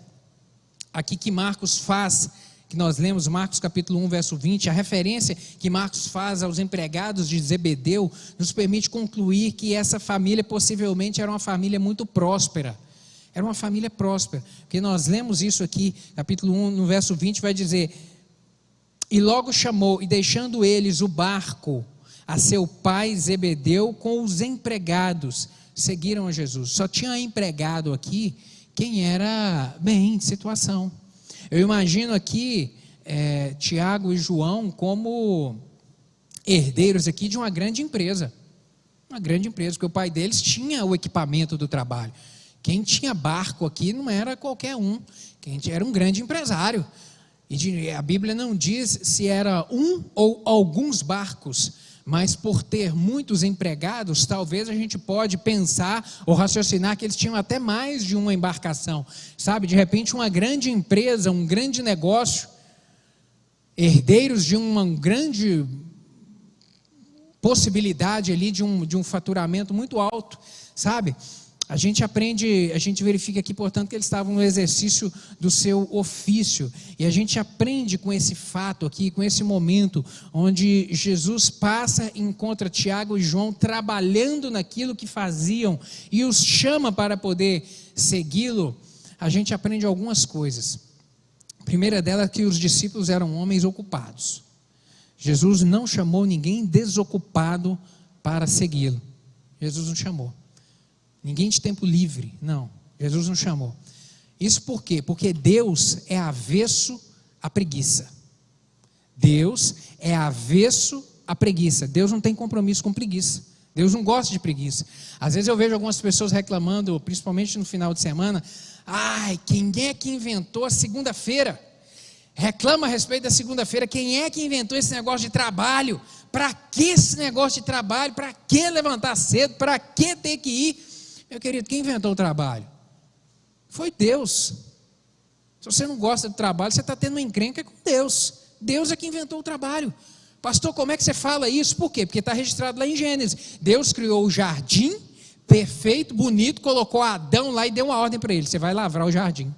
aqui que Marcos faz, que nós lemos, Marcos capítulo 1, verso 20, a referência que Marcos faz aos empregados de Zebedeu, nos permite concluir que essa família possivelmente era uma família muito próspera. Era uma família próspera, porque nós lemos isso aqui, capítulo 1, no verso 20, vai dizer: e logo chamou, e deixando eles o barco, a seu pai Zebedeu com os empregados, seguiram a Jesus. Só tinha empregado aqui quem era bem de situação. Eu imagino aqui Tiago e João como herdeiros aqui de uma grande empresa, porque o pai deles tinha o equipamento do trabalho. Quem tinha barco aqui não era qualquer um, quem era um grande empresário. E a Bíblia não diz se era um ou alguns barcos, mas por ter muitos empregados, talvez a gente pode pensar ou raciocinar que eles tinham até mais de uma embarcação, sabe? De repente uma grande empresa, um grande negócio, herdeiros de uma grande possibilidade ali de um faturamento muito alto, sabe? A gente verifica aqui, portanto, que eles estavam no exercício do seu ofício, e a gente aprende com esse fato aqui, com esse momento, onde Jesus passa e encontra Tiago e João trabalhando naquilo que faziam, e os chama para poder segui-lo. A gente aprende algumas coisas. A primeira delas é que os discípulos eram homens ocupados. Jesus não chamou ninguém desocupado para segui-lo. Jesus não chamou. Ninguém de tempo livre, não, Jesus não chamou. Isso por quê? Porque Deus é avesso à preguiça. Deus é avesso à preguiça. Deus não tem compromisso com preguiça. Deus não gosta de preguiça. Às vezes eu vejo algumas pessoas reclamando, principalmente no final de semana: ai, quem é que inventou a segunda-feira? Reclama a respeito da segunda-feira. Quem é que inventou esse negócio de trabalho? Para que esse negócio de trabalho? Para que levantar cedo? Para que ter que ir? Meu querido, quem inventou o trabalho? Foi Deus. Se você não gosta do trabalho, você está tendo uma encrenca com Deus. Deus é que inventou o trabalho. Pastor, como é que você fala isso? Por quê? Porque está registrado lá em Gênesis. Deus criou o jardim, perfeito, bonito, colocou Adão lá e deu uma ordem para ele: você vai lavrar o jardim,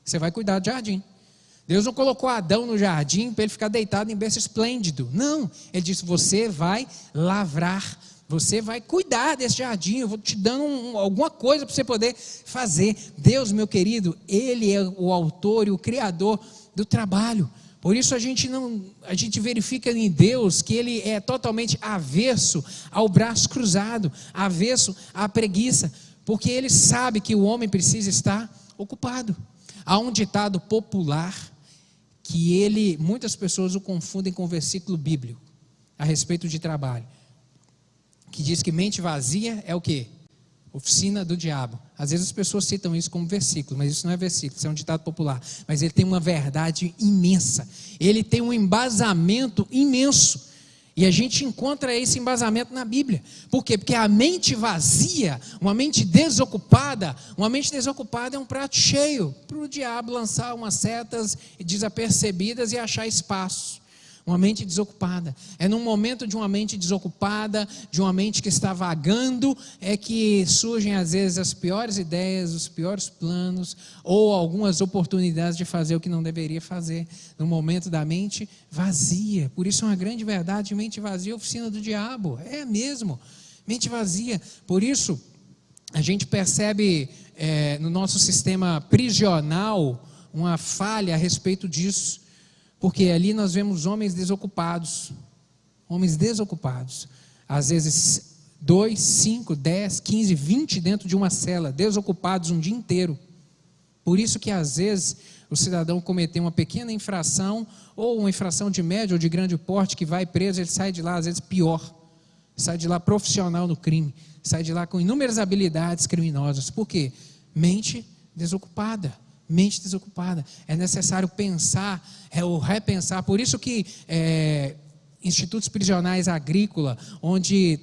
você vai cuidar do jardim. Deus não colocou Adão no jardim para ele ficar deitado em berço esplêndido. Não, ele disse: você vai lavrar, você vai cuidar desse jardim, eu vou te dando alguma coisa para você poder fazer. Deus, meu querido, Ele é o autor e o criador do trabalho. Por isso a gente verifica em Deus que Ele é totalmente avesso ao braço cruzado, avesso à preguiça, porque Ele sabe que o homem precisa estar ocupado. Há um ditado popular que muitas pessoas o confundem com um versículo bíblico a respeito de trabalho, que diz que mente vazia é o quê? Oficina do diabo. Às vezes as pessoas citam isso como versículo, mas isso não é versículo, isso é um ditado popular. Mas ele tem uma verdade imensa, ele tem um embasamento imenso, e a gente encontra esse embasamento na Bíblia. Por quê? Porque a mente vazia, uma mente desocupada é um prato cheio para o diabo lançar umas setas desapercebidas e achar espaço. Uma mente desocupada. É num momento de uma mente desocupada, de uma mente que está vagando, é que surgem às vezes as piores ideias, os piores planos, ou algumas oportunidades de fazer o que não deveria fazer, no momento da mente vazia. Por isso é uma grande verdade: mente vazia é oficina do diabo. É mesmo, mente vazia. Por isso a gente percebe no nosso sistema prisional uma falha a respeito disso. Porque ali nós vemos homens desocupados, às vezes 2, 5, 10, 15, 20 dentro de uma cela, desocupados um dia inteiro. Por isso que às vezes o cidadão cometeu uma pequena infração, ou uma infração de médio ou de grande porte, que vai preso, ele sai de lá às vezes pior, sai de lá profissional no crime, sai de lá com inúmeras habilidades criminosas. Por quê? Mente desocupada. Mente desocupada. É necessário pensar, repensar. Por isso que institutos prisionais agrícolas, onde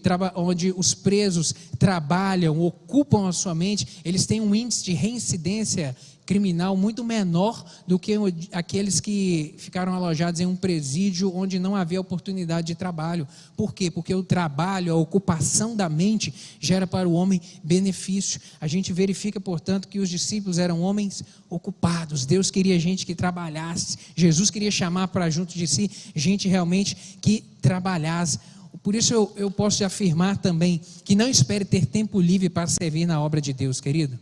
os presos trabalham, ocupam a sua mente, eles têm um índice de reincidência criminal muito menor do que aqueles que ficaram alojados em um presídio onde não havia oportunidade de trabalho. Por quê? Porque o trabalho, a ocupação da mente gera para o homem benefício. A gente verifica, portanto, que os discípulos eram homens ocupados. Deus queria gente que trabalhasse. Jesus queria chamar para junto de si gente realmente que trabalhasse. Por isso eu posso afirmar também que não espere ter tempo livre para servir na obra de Deus, querido.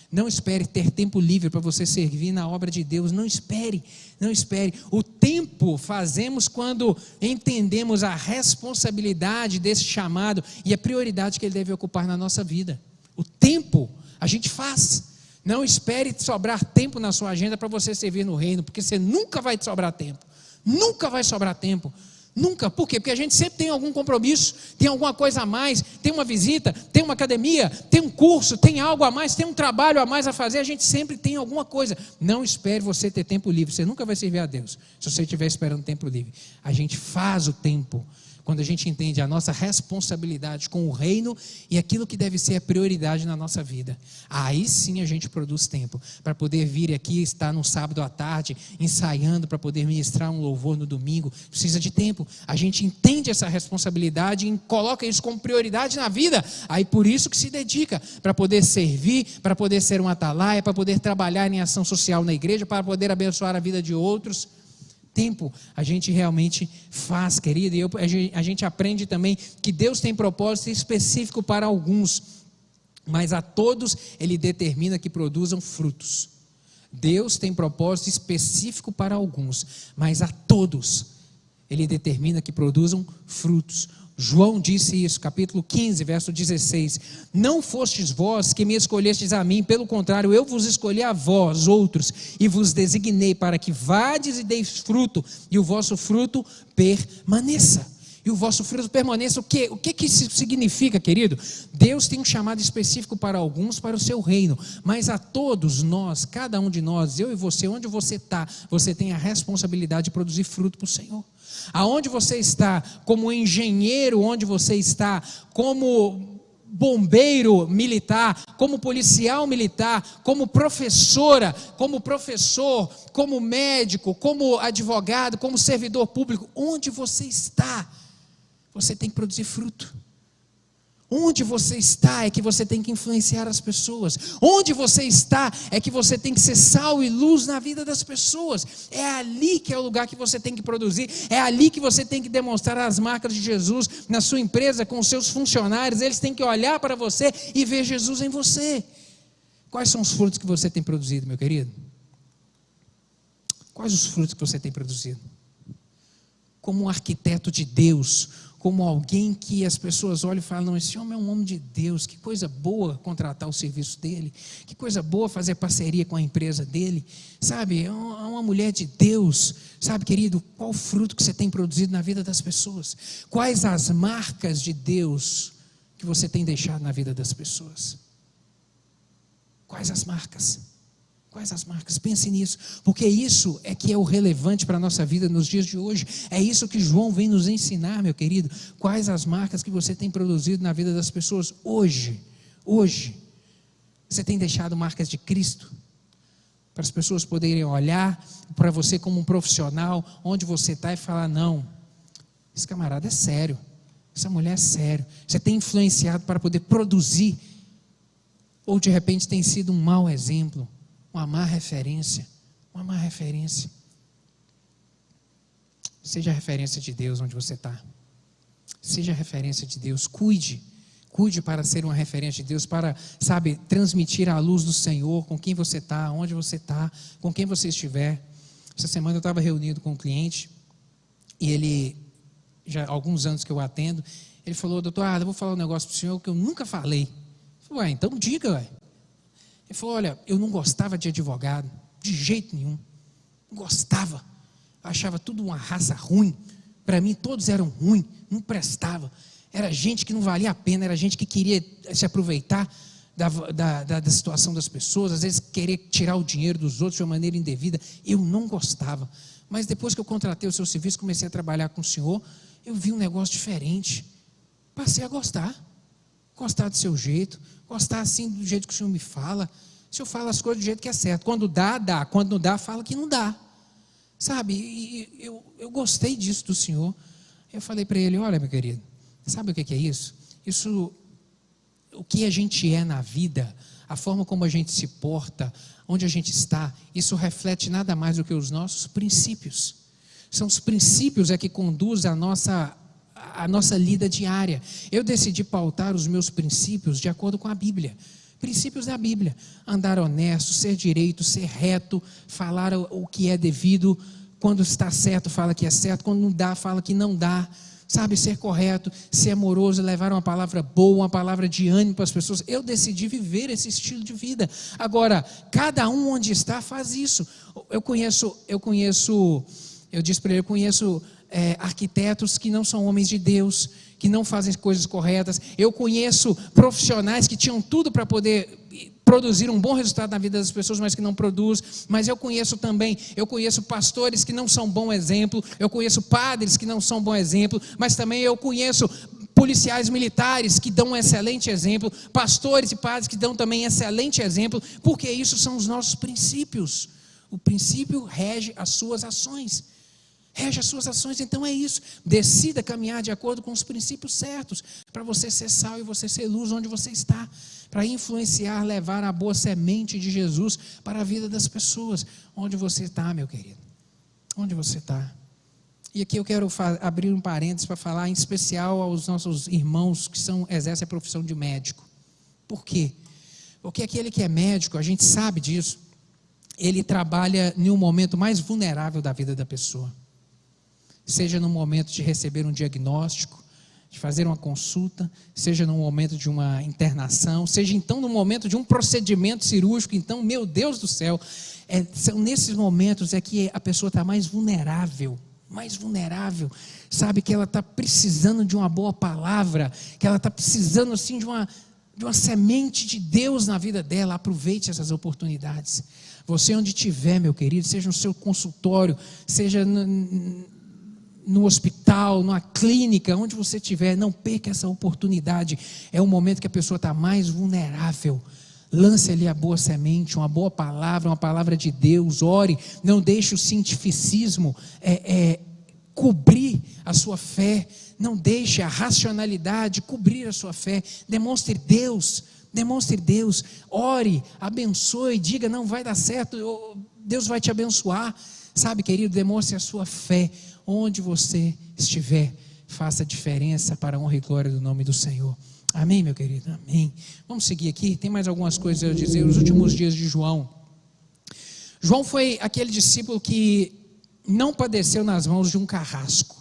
Não espere ter tempo livre para você servir na obra de Deus. Não espere, não espere. O tempo fazemos quando entendemos a responsabilidade desse chamado e a prioridade que ele deve ocupar na nossa vida. O tempo a gente faz. Não espere sobrar tempo na sua agenda para você servir no reino, porque você nunca vai te sobrar tempo. Nunca vai sobrar tempo. Nunca. Por quê? Porque a gente sempre tem algum compromisso, tem alguma coisa a mais, tem uma visita, tem uma academia, tem um curso, tem algo a mais, tem um trabalho a mais a fazer, a gente sempre tem alguma coisa. Não espere você ter tempo livre, você nunca vai servir a Deus se você estiver esperando tempo livre. A gente faz o tempo quando a gente entende a nossa responsabilidade com o reino e aquilo que deve ser a prioridade na nossa vida. Aí sim a gente produz tempo para poder vir aqui, estar no sábado à tarde, ensaiando para poder ministrar um louvor no domingo. Precisa de tempo. A gente entende essa responsabilidade e coloca isso como prioridade na vida. Aí por isso que se dedica para poder servir, para poder ser um atalaia, para poder trabalhar em ação social na igreja, para poder abençoar a vida de outros. Tempo a gente realmente faz, querido, e a gente aprende também que Deus tem propósito específico para alguns, mas a todos Ele determina que produzam frutos. Deus tem propósito específico para alguns, mas a todos Ele determina que produzam frutos. João disse isso, capítulo 15, verso 16: não fostes vós que me escolhestes a mim, pelo contrário, eu vos escolhi a vós, outros, e vos designei para que vades e deis fruto, e o vosso fruto permaneça. E o vosso fruto permaneça. O que isso significa, querido? Deus tem um chamado específico para alguns, para o seu reino, mas a todos nós, cada um de nós, eu e você, onde você está, você tem a responsabilidade de produzir fruto para o Senhor. Aonde você está, como engenheiro, onde você está, como bombeiro militar, como policial militar, como professora, como professor, como médico, como advogado, como servidor público, onde você está, você tem que produzir fruto. Onde você está é que você tem que influenciar as pessoas. Onde você está é que você tem que ser sal e luz na vida das pessoas. É ali que é o lugar que você tem que produzir. É ali que você tem que demonstrar as marcas de Jesus na sua empresa, com os seus funcionários. Eles têm que olhar para você e ver Jesus em você. Quais são os frutos que você tem produzido, meu querido? Quais os frutos que você tem produzido? Como um arquiteto de Deus, como alguém que as pessoas olham e falam: não, esse homem é um homem de Deus, que coisa boa contratar o serviço dele, que coisa boa fazer parceria com a empresa dele, sabe, é uma mulher de Deus, sabe, querido, qual o fruto que você tem produzido na vida das pessoas? Quais as marcas de Deus que você tem deixado na vida das pessoas? Quais as marcas? Quais as marcas? Pense nisso, porque isso é que é o relevante para a nossa vida nos dias de hoje. É isso que João vem nos ensinar, meu querido. Quais as marcas que você tem produzido na vida das pessoas hoje? Hoje, você tem deixado marcas de Cristo? Para as pessoas poderem olhar para você como um profissional, onde você está, e falar: não, esse camarada é sério, essa mulher é sério. Você tem influenciado para poder produzir, ou de repente tem sido um mau exemplo, uma má referência, uma má referência. Seja a referência de Deus onde você está. Seja a referência de Deus. Cuide para ser uma referência de Deus, para, sabe, transmitir a luz do Senhor com quem você está, onde você está, com quem você estiver. Essa semana eu estava reunido com um cliente, e ele, já há alguns anos que eu atendo, Ele falou: doutor, eu vou falar um negócio para o senhor que eu nunca falei. Eu falei: ué, então diga, ué. Ele falou: olha, eu não gostava de advogado, de jeito nenhum. Não gostava. Eu achava tudo uma raça ruim. Para mim todos eram ruins, não prestava. Era gente que não valia a pena, era gente que queria se aproveitar da situação das pessoas, às vezes querer tirar o dinheiro dos outros de uma maneira indevida. Eu não gostava. Mas depois que eu contratei o seu serviço, comecei a trabalhar com o senhor, eu vi um negócio diferente. Passei a gostar do seu jeito, gostar assim do jeito que o senhor me fala. O senhor fala as coisas do jeito que é certo. Quando dá, dá. Quando não dá, fala que não dá. Sabe, e eu gostei disso do senhor. Eu falei para ele: olha, meu querido, sabe o que é isso? Isso, o que a gente é na vida, a forma como a gente se porta, onde a gente está, isso reflete nada mais do que os nossos princípios. São os princípios que conduzem a nossa lida diária. Eu decidi pautar os meus princípios de acordo com a Bíblia. Princípios da Bíblia: andar honesto, ser direito, ser reto, falar o que é devido. Quando está certo, fala que é certo. Quando não dá, fala que não dá. Sabe, ser correto, ser amoroso, levar uma palavra boa, uma palavra de ânimo para as pessoas. Eu decidi viver esse estilo de vida. Agora, cada um onde está faz isso. Eu disse para ele: eu conheço arquitetos que não são homens de Deus, que não fazem coisas corretas. Eu conheço profissionais que tinham tudo para poder produzir um bom resultado na vida das pessoas, mas que não produz. Mas eu conheço pastores que não são bom exemplo, eu conheço padres que não são bom exemplo, mas também eu conheço policiais militares que dão um excelente exemplo, pastores e padres que dão também excelente exemplo, porque isso são os nossos princípios. O princípio rege as suas ações. Então é isso. Decida caminhar de acordo com os princípios certos, para você ser sal e você ser luz onde você está, para influenciar, levar a boa semente de Jesus para a vida das pessoas. Onde você está, meu querido? Onde você está? E aqui eu quero abrir um parênteses para falar em especial aos nossos irmãos que exercem a profissão de médico. Por quê? Porque aquele que é médico, a gente sabe disso, ele trabalha em um momento mais vulnerável da vida da pessoa. Seja no momento de receber um diagnóstico, de fazer uma consulta, seja no momento de uma internação, seja então no momento de um procedimento cirúrgico. Então, meu Deus do céu, são nesses momentos que a pessoa está mais vulnerável, sabe, que ela está precisando de uma boa palavra, que ela está precisando assim de uma semente de Deus na vida dela. Aproveite essas oportunidades. Você onde estiver, meu querido, seja no seu consultório, seja no hospital, numa clínica, onde você estiver, não perca essa oportunidade. É um momento que a pessoa está mais vulnerável. Lance ali a boa semente, uma boa palavra, uma palavra de Deus. Ore, não deixe o cientificismo cobrir a sua fé, não deixe a racionalidade cobrir a sua fé. Demonstre Deus, ore, abençoe, diga: não vai dar certo, Deus vai te abençoar. Sabe, querido, demonstre a sua fé onde você estiver. Faça a diferença para a honra e glória do nome do Senhor. Amém, meu querido? Amém. Vamos seguir aqui, tem mais algumas coisas a dizer. Os últimos dias de João. João foi aquele discípulo que não padeceu nas mãos de um carrasco.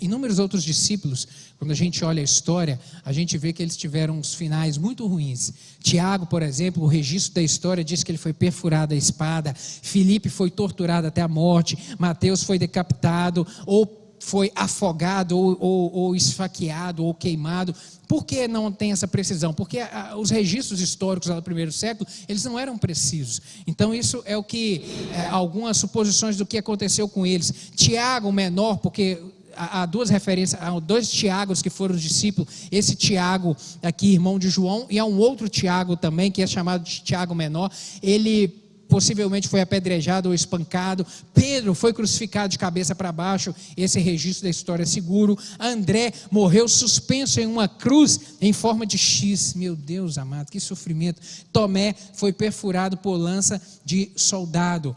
Inúmeros outros discípulos, quando a gente olha a história, a gente vê que eles tiveram uns finais muito ruins. Tiago, por exemplo, o registro da história diz que ele foi perfurado a espada. Filipe foi torturado até a morte. Mateus foi decapitado, ou foi afogado, ou esfaqueado, ou queimado. Por que não tem essa precisão? Porque os registros históricos do primeiro século, eles não eram precisos. Então isso é o que, algumas suposições do que aconteceu com eles. Tiago, o menor, porque há duas referências, há dois Tiagos que foram discípulos. Esse Tiago aqui, irmão de João, e há um outro Tiago também, que é chamado de Tiago menor. Ele possivelmente foi apedrejado ou espancado. Pedro foi crucificado de cabeça para baixo. Esse registro da história é seguro. André morreu suspenso em uma cruz em forma de X. Meu Deus amado, que sofrimento. Tomé foi perfurado por lança de soldado.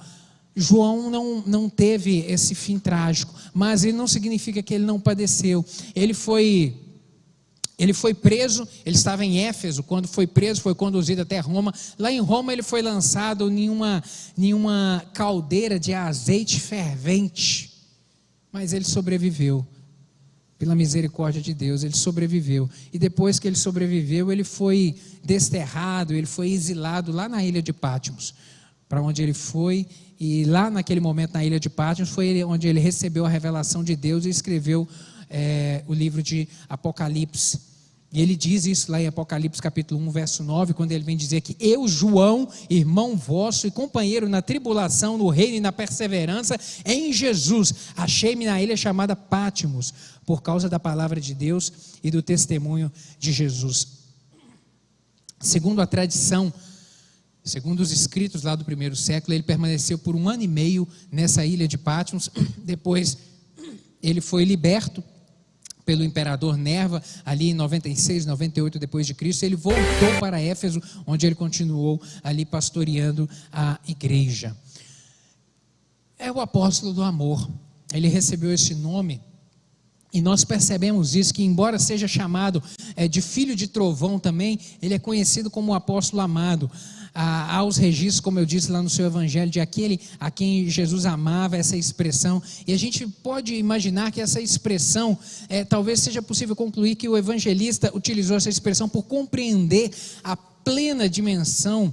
João não teve esse fim trágico, mas ele não significa que ele não padeceu. Ele foi Ele foi preso, ele estava em Éfeso, quando foi preso, foi conduzido até Roma. Lá em Roma ele foi lançado em uma caldeira de azeite fervente, mas ele sobreviveu, pela misericórdia de Deus, ele sobreviveu. E depois que ele sobreviveu, ele foi desterrado, ele foi exilado lá na ilha de Patmos, para onde ele foi, e lá naquele momento na ilha de Patmos, foi onde ele recebeu a revelação de Deus e escreveu o livro de Apocalipse. E ele diz isso lá em Apocalipse capítulo 1, verso 9, quando ele vem dizer que eu, João, irmão vosso e companheiro na tribulação, no reino e na perseverança em Jesus, achei-me na ilha chamada Patmos, por causa da palavra de Deus e do testemunho de Jesus. Segundo a tradição, segundo os escritos lá do primeiro século, ele permaneceu por 1 ano e meio nessa ilha de Patmos. Depois ele foi liberto pelo imperador Nerva, ali em 96, 98 depois de Cristo. Ele voltou para Éfeso, onde ele continuou ali pastoreando a igreja. É o apóstolo do amor. Ele recebeu esse nome, e nós percebemos isso, que embora seja chamado de filho de trovão também, ele é conhecido como o apóstolo amado. Há os registros, como eu disse lá no seu evangelho, de aquele a quem Jesus amava, essa expressão, e a gente pode imaginar que essa expressão, talvez seja possível concluir que o evangelista utilizou essa expressão por compreender a plena dimensão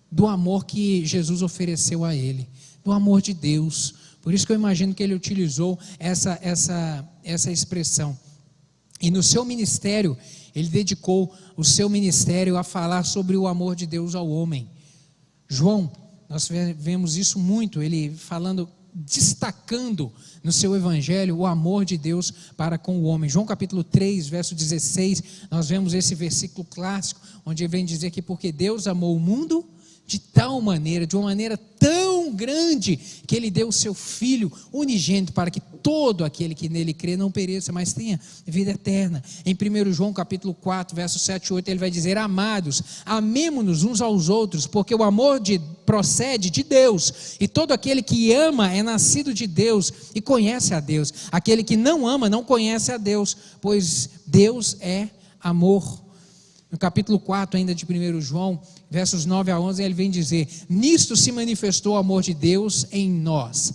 do amor que Jesus ofereceu a ele, do amor de Deus. Por isso que eu imagino que ele utilizou essa expressão. E no seu ministério, ele dedicou o seu ministério a falar sobre o amor de Deus ao homem. João, nós vemos isso muito, ele falando, destacando no seu evangelho o amor de Deus para com o homem. João capítulo 3, verso 16, nós vemos esse versículo clássico, onde ele vem dizer que porque Deus amou o mundo de tal maneira, de uma maneira tão grande, que ele deu o seu Filho unigênito, para que todo aquele que nele crê não pereça, mas tenha vida eterna. Em 1 João capítulo 4, versos 7 e 8, ele vai dizer: amados, amemo-nos uns aos outros, porque o amor procede de Deus, e todo aquele que ama é nascido de Deus, e conhece a Deus. Aquele que não ama não conhece a Deus, pois Deus é amor. No capítulo 4 ainda de 1 João, versos 9 a 11, ele vem dizer: nisto se manifestou o amor de Deus em nós,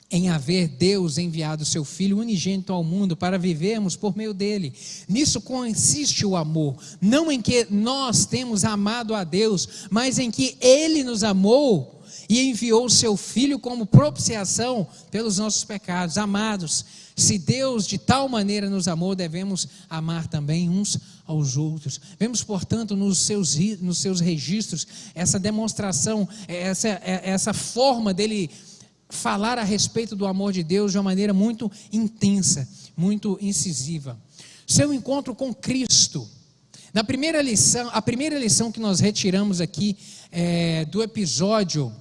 em haver Deus enviado o seu Filho unigênito ao mundo para vivermos por meio dele. Nisso consiste o amor, não em que nós temos amado a Deus, mas em que ele nos amou e enviou o seu Filho como propiciação pelos nossos pecados. Amados, se Deus de tal maneira nos amou, devemos amar também uns aos outros. Vemos, portanto, nos seus registros, essa demonstração, essa forma dele falar a respeito do amor de Deus de uma maneira muito intensa, muito incisiva. Seu encontro com Cristo. A primeira lição que nós retiramos aqui do episódio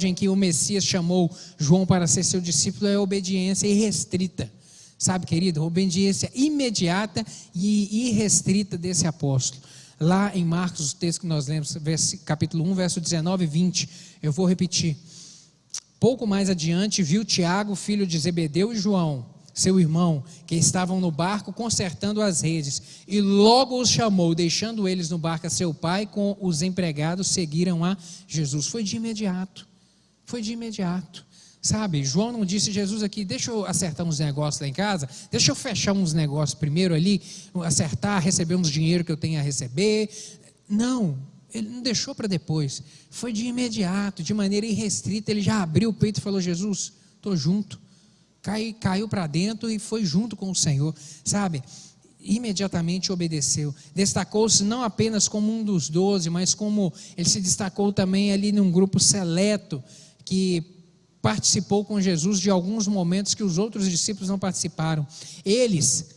em que o Messias chamou João para ser seu discípulo é a obediência irrestrita. Sabe, querido, obediência imediata e irrestrita desse apóstolo. Lá em Marcos, o texto que nós lemos, capítulo 1, verso 19 e 20, eu vou repetir. Pouco mais adiante, viu Tiago, filho de Zebedeu, e João, seu irmão, que estavam no barco consertando as redes, e logo os chamou, deixando eles no barco a seu pai, com os empregados, seguiram a Jesus. Foi de imediato. Sabe, João não disse: Jesus aqui, deixa eu acertar uns negócios lá em casa, deixa eu fechar uns negócios primeiro ali, acertar, receber uns dinheiro que eu tenho a receber. Não, ele não deixou para depois, foi de imediato, de maneira irrestrita. Ele já abriu o peito e falou: Jesus, estou junto. Caiu para dentro e foi junto com o Senhor, sabe? Imediatamente obedeceu. Destacou-se não apenas como um dos 12, mas como ele se destacou também ali num grupo seleto, que participou com Jesus de alguns momentos que os outros discípulos não participaram. Eles,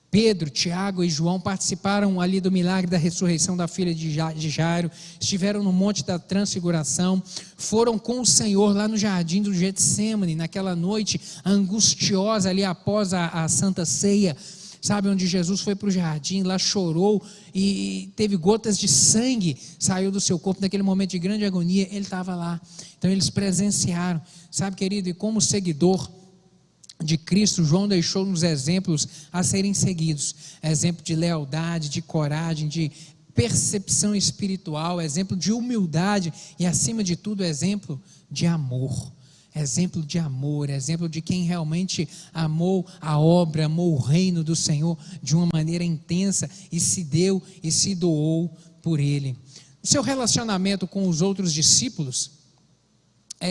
Pedro, Tiago e João, participaram ali do milagre da ressurreição da filha de Jairo, estiveram no Monte da Transfiguração, foram com o Senhor lá no jardim do Getsêmani, naquela noite angustiosa ali após a Santa Ceia, sabe, onde Jesus foi para o jardim, lá chorou e teve gotas de sangue, saiu do seu corpo, naquele momento de grande agonia, ele estava lá. Então eles presenciaram, sabe, querido, e como seguidor de Cristo, João deixou-nos exemplos a serem seguidos, exemplo de lealdade, de coragem, de percepção espiritual, exemplo de humildade e, acima de tudo, exemplo de amor. Exemplo de amor, exemplo de quem realmente amou a obra, amou o reino do Senhor de uma maneira intensa e se deu e se doou por ele. No seu relacionamento com os outros discípulos,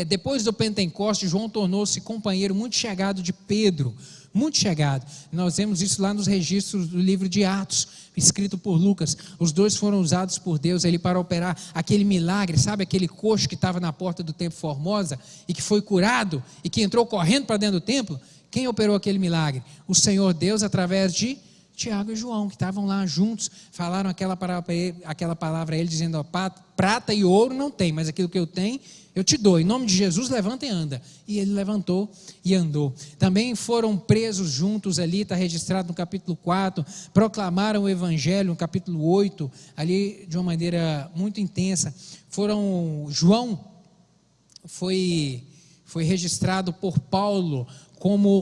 depois do Pentecostes, João tornou-se companheiro muito chegado de Pedro, muito chegado. Nós vemos isso lá nos registros do livro de Atos, escrito por Lucas. Os dois foram usados por Deus ali para operar aquele milagre, sabe, aquele coxo que estava na porta do templo Formosa e que foi curado e que entrou correndo para dentro do templo. Quem operou aquele milagre? O Senhor Deus, através de Tiago e João, que estavam lá juntos, falaram aquela palavra a ele, dizendo: ó, prata e ouro não tem, mas aquilo que eu tenho eu te dou, em nome de Jesus, levanta e anda. E ele levantou e andou. Também foram presos juntos ali, está registrado no capítulo 4, proclamaram o evangelho no capítulo 8, ali de uma maneira muito intensa. João foi registrado por Paulo como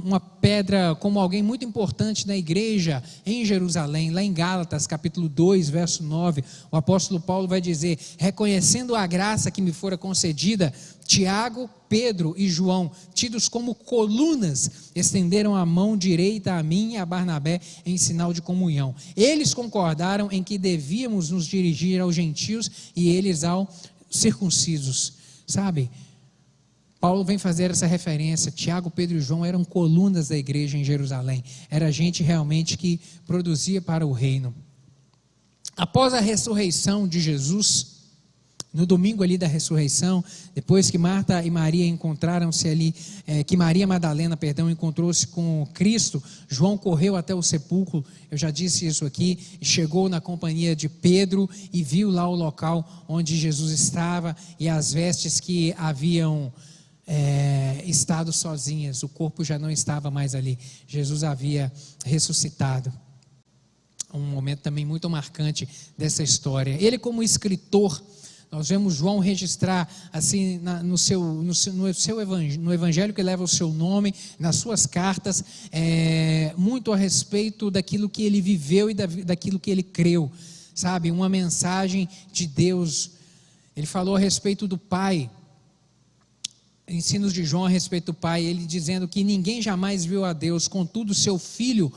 uma pedra, como alguém muito importante na igreja em Jerusalém. Lá em Gálatas, capítulo 2, verso 9, o apóstolo Paulo vai dizer: reconhecendo a graça que me fora concedida, Tiago, Pedro e João, tidos como colunas, estenderam a mão direita a mim e a Barnabé em sinal de comunhão. Eles concordaram em que devíamos nos dirigir aos gentios e eles aos circuncisos. Sabe, Paulo vem fazer essa referência. Tiago, Pedro e João eram colunas da igreja em Jerusalém. Era gente realmente que produzia para o reino. Após a ressurreição de Jesus, no domingo ali da ressurreição, depois que Marta e Maria encontraram-se ali, que Maria Madalena, encontrou-se com Cristo, João correu até o sepulcro, eu já disse isso aqui, e chegou na companhia de Pedro e viu lá o local onde Jesus estava e as vestes que haviam estado sozinhas, o corpo já não estava mais ali, Jesus havia ressuscitado. Um momento também muito marcante dessa história. Ele, como escritor, nós vemos João registrar assim no evangelho que leva o seu nome, nas suas cartas, muito a respeito daquilo que ele viveu e daquilo que ele creu, sabe, uma mensagem de Deus. Ele falou a respeito do Pai, ensinos de João a respeito do Pai, ele dizendo que ninguém jamais viu a Deus, contudo seu Filho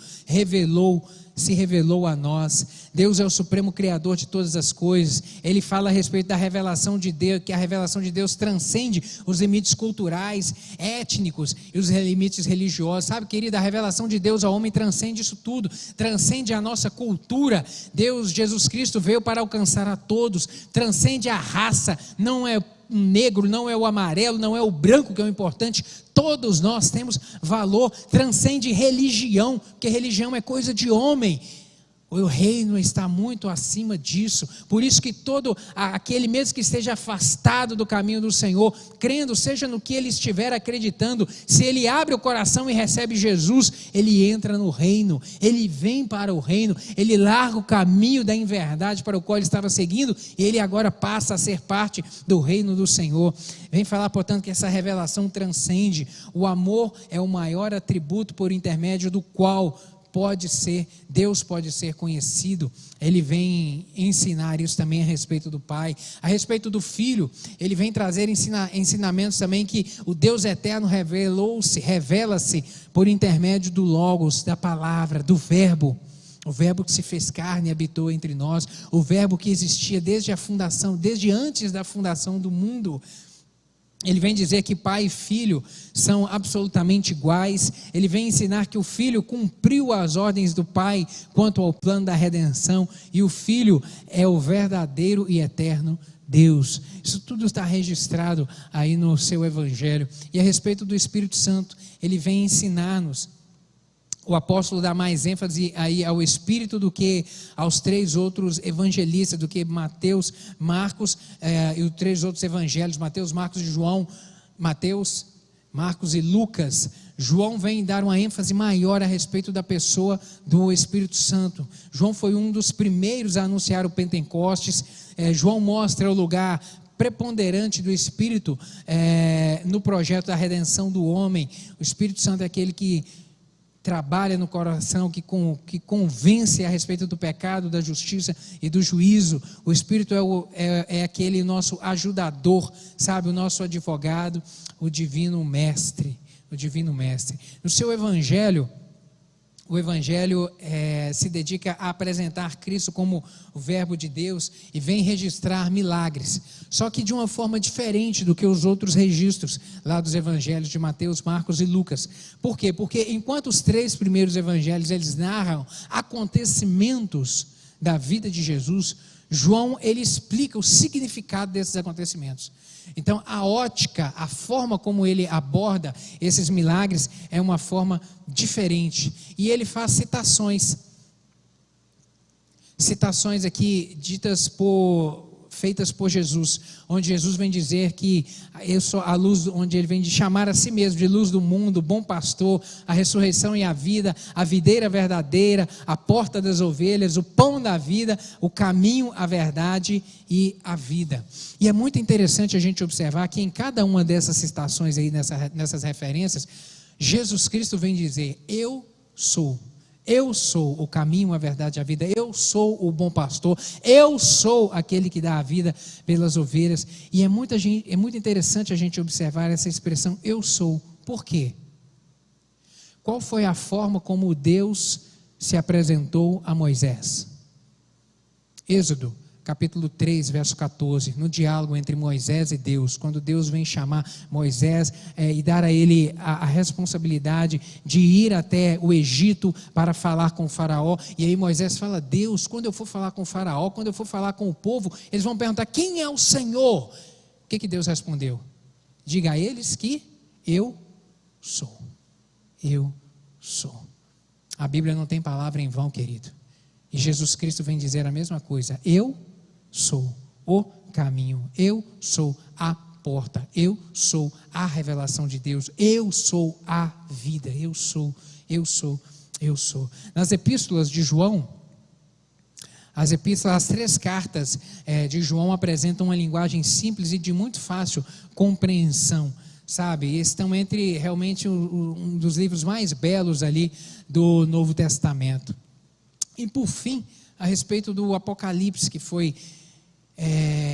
se revelou a nós. Deus é o supremo criador de todas as coisas. Ele fala a respeito da revelação de Deus, que a revelação de Deus transcende os limites culturais, étnicos e os limites religiosos. Sabe, querida, a revelação de Deus ao homem transcende isso tudo, transcende a nossa cultura. Deus, Jesus Cristo, veio para alcançar a todos, transcende a raça, não é o negro, não é o amarelo, não é o branco que é o importante. Todos nós temos valor, transcende religião, porque religião é coisa de homem. O reino está muito acima disso. Por isso que todo aquele mesmo que esteja afastado do caminho do Senhor, crendo, seja no que ele estiver acreditando, se ele abre o coração e recebe Jesus, ele entra no reino, ele vem para o reino, ele larga o caminho da inverdade para o qual ele estava seguindo, e ele agora passa a ser parte do reino do Senhor. Vem falar, portanto, que essa revelação transcende. O amor é o maior atributo por intermédio do qual Deus pode ser conhecido. Ele vem ensinar isso também a respeito do Pai. A respeito do Filho, ele vem trazer ensinamentos também que o Deus eterno revela-se por intermédio do Logos, da palavra, do Verbo. O Verbo que se fez carne e habitou entre nós. O Verbo que existia desde antes da fundação do mundo. Ele vem dizer que pai e filho são absolutamente iguais. Ele vem ensinar que o filho cumpriu as ordens do pai quanto ao plano da redenção, e o filho é o verdadeiro e eterno Deus. Isso tudo está registrado aí no seu evangelho. E a respeito do Espírito Santo, ele vem ensinar-nos. O apóstolo dá mais ênfase aí ao Espírito do que aos três outros evangelistas, do que Mateus, Marcos e os três outros evangelhos, Mateus, Marcos e João, Mateus, Marcos e Lucas. João vem dar uma ênfase maior a respeito da pessoa do Espírito Santo. João foi um dos primeiros a anunciar o Pentecostes. João mostra o lugar preponderante do Espírito no projeto da redenção do homem. O Espírito Santo é aquele que trabalha no coração, que convence a respeito do pecado, da justiça e do juízo. O Espírito é aquele nosso ajudador, sabe, o nosso advogado, o divino mestre. No seu evangelho, o Evangelho se dedica a apresentar Cristo como o Verbo de Deus e vem registrar milagres, só que de uma forma diferente do que os outros registros lá dos Evangelhos de Mateus, Marcos e Lucas. Por quê? Porque enquanto os 3 primeiros Evangelhos eles narram acontecimentos da vida de Jesus, João ele explica o significado desses acontecimentos. Então a ótica, a forma como ele aborda esses milagres é uma forma diferente, e ele faz citações aqui feitas por Jesus, onde Jesus vem dizer que eu sou a luz, onde ele vem de chamar a si mesmo de luz do mundo, bom pastor, a ressurreição e a vida, a videira verdadeira, a porta das ovelhas, o pão da vida, o caminho, a verdade e a vida. E é muito interessante a gente observar que em cada uma dessas citações aí, nessas referências, Jesus Cristo vem dizer: eu sou o caminho, a verdade e a vida, eu sou o bom pastor, eu sou aquele que dá a vida pelas ovelhas. E é muito interessante a gente observar essa expressão, eu sou. Por quê? Qual foi a forma como Deus se apresentou a Moisés? Êxodo capítulo 3, verso 14, no diálogo entre Moisés e Deus, quando Deus vem chamar Moisés e dar a ele a responsabilidade de ir até o Egito para falar com o faraó, e aí Moisés fala: Deus, quando eu for falar com o faraó, quando eu for falar com o povo, eles vão perguntar: quem é o Senhor? O que Deus respondeu? Diga a eles que eu sou. Eu sou. A Bíblia não tem palavra em vão, querido, e Jesus Cristo vem dizer a mesma coisa: eu sou o caminho, eu sou a porta, eu sou a revelação de Deus, eu sou a vida, eu sou. Nas epístolas de João, as 3 cartas de João apresentam uma linguagem simples e de muito fácil compreensão, sabe? Estão entre realmente um dos livros mais belos ali do Novo Testamento. E por fim, a respeito do Apocalipse, que foi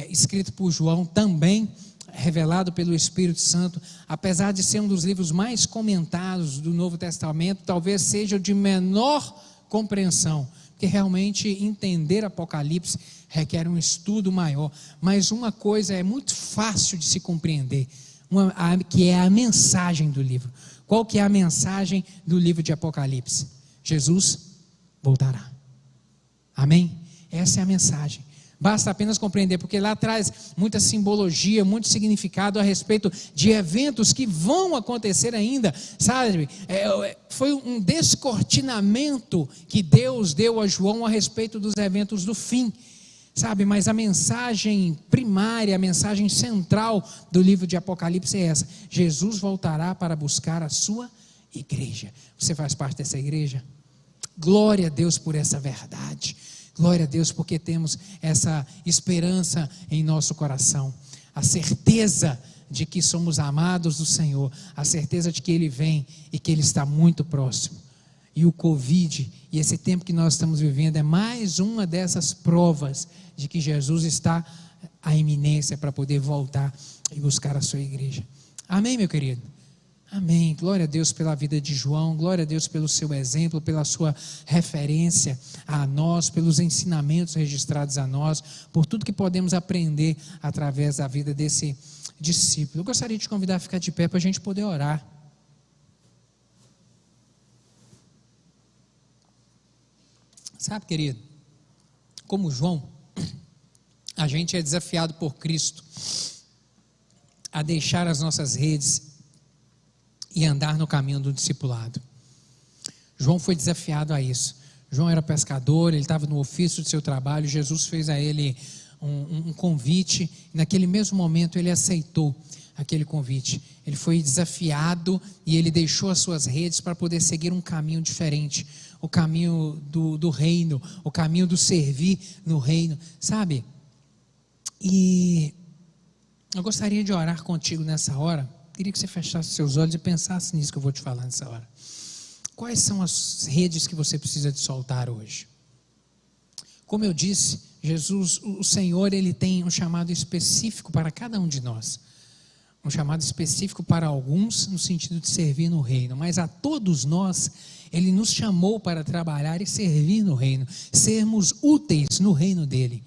escrito por João, também revelado pelo Espírito Santo, apesar de ser um dos livros mais comentados do Novo Testamento, talvez seja o de menor compreensão, porque realmente entender Apocalipse requer um estudo maior, mas uma coisa é muito fácil de se compreender, que é a mensagem do livro. Qual que é a mensagem do livro de Apocalipse? Jesus voltará. Amém? Essa é a mensagem. Basta apenas compreender, porque lá traz muita simbologia, muito significado a respeito de eventos que vão acontecer ainda, sabe? Foi um descortinamento que Deus deu a João a respeito dos eventos do fim, sabe? Mas a mensagem primária, a mensagem central do livro de Apocalipse é essa: Jesus voltará para buscar a sua igreja. Você faz parte dessa igreja? Glória a Deus por essa verdade. Glória a Deus porque temos essa esperança em nosso coração, a certeza de que somos amados do Senhor, a certeza de que Ele vem e que Ele está muito próximo. E o Covid e esse tempo que nós estamos vivendo é mais uma dessas provas de que Jesus está à iminência para poder voltar e buscar a sua igreja. Amém, meu querido? Amém, glória a Deus pela vida de João, glória a Deus pelo seu exemplo, pela sua referência a nós, pelos ensinamentos registrados a nós, por tudo que podemos aprender através da vida desse discípulo. Eu gostaria de te convidar a ficar de pé para a gente poder orar. Sabe, querido, como João, a gente é desafiado por Cristo a deixar as nossas redes e andar no caminho do discipulado. João foi desafiado a isso. João era pescador, ele estava no ofício do seu trabalho, Jesus fez a ele um convite, e naquele mesmo momento ele aceitou aquele convite. Ele foi desafiado e ele deixou as suas redes para poder seguir um caminho diferente, o caminho do reino, o caminho do servir no reino, sabe? E Eu gostaria de orar contigo nessa hora. Queria que você fechasse seus olhos e pensasse nisso que eu vou te falar nessa hora. Quais são as redes que você precisa de soltar hoje? Como eu disse, Jesus, o Senhor, Ele tem um chamado específico para cada um de nós. Um chamado específico para alguns no sentido de servir no reino. Mas a todos nós, Ele nos chamou para trabalhar e servir no reino. Sermos úteis no reino dEle.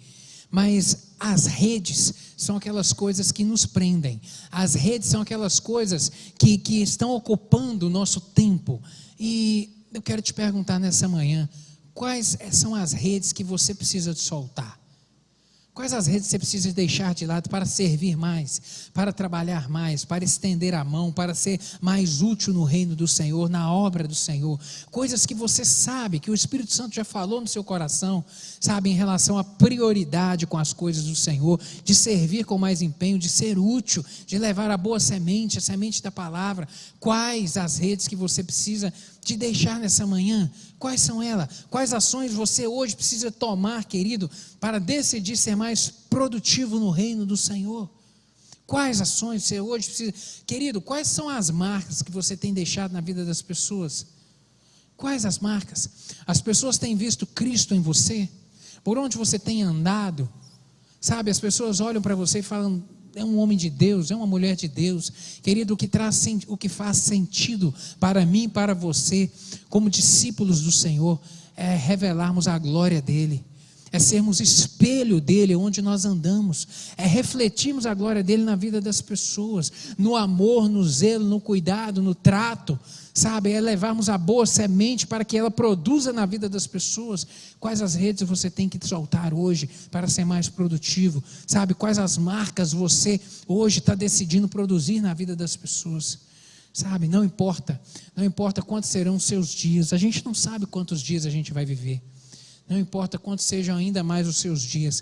Mas as redes são aquelas coisas que nos prendem. As redes são aquelas coisas que estão ocupando o nosso tempo. E eu quero te perguntar nessa manhã, quais são as redes que você precisa de soltar? Quais as redes você precisa deixar de lado para servir mais, para trabalhar mais, para estender a mão, para ser mais útil no reino do Senhor, na obra do Senhor? Coisas que você sabe, que o Espírito Santo já falou no seu coração, sabe, em relação à prioridade com as coisas do Senhor, de servir com mais empenho, de ser útil, de levar a boa semente, a semente da palavra. Quais as redes que você precisa de deixar nessa manhã? Quais são elas? Quais ações você hoje precisa tomar, querido, para decidir ser mais produtivo no reino do Senhor? Quais ações você hoje precisa? Querido, quais são as marcas que você tem deixado na vida das pessoas? Quais as marcas? As pessoas têm visto Cristo em você? Por onde você tem andado? Sabe, as pessoas olham para você e falam: é um homem de Deus, é uma mulher de Deus. Querido, o que faz sentido para mim e para você, como discípulos do Senhor, é revelarmos a glória dEle, é sermos espelho dEle onde nós andamos, é refletirmos a glória dEle na vida das pessoas, no amor, no zelo, no cuidado, no trato, sabe, é levarmos a boa semente para que ela produza na vida das pessoas. Quais as redes você tem que soltar hoje para ser mais produtivo? Sabe, quais as marcas você hoje está decidindo produzir na vida das pessoas? Sabe, não importa quantos serão os seus dias, a gente não sabe quantos dias a gente vai viver, não importa quantos sejam ainda mais os seus dias,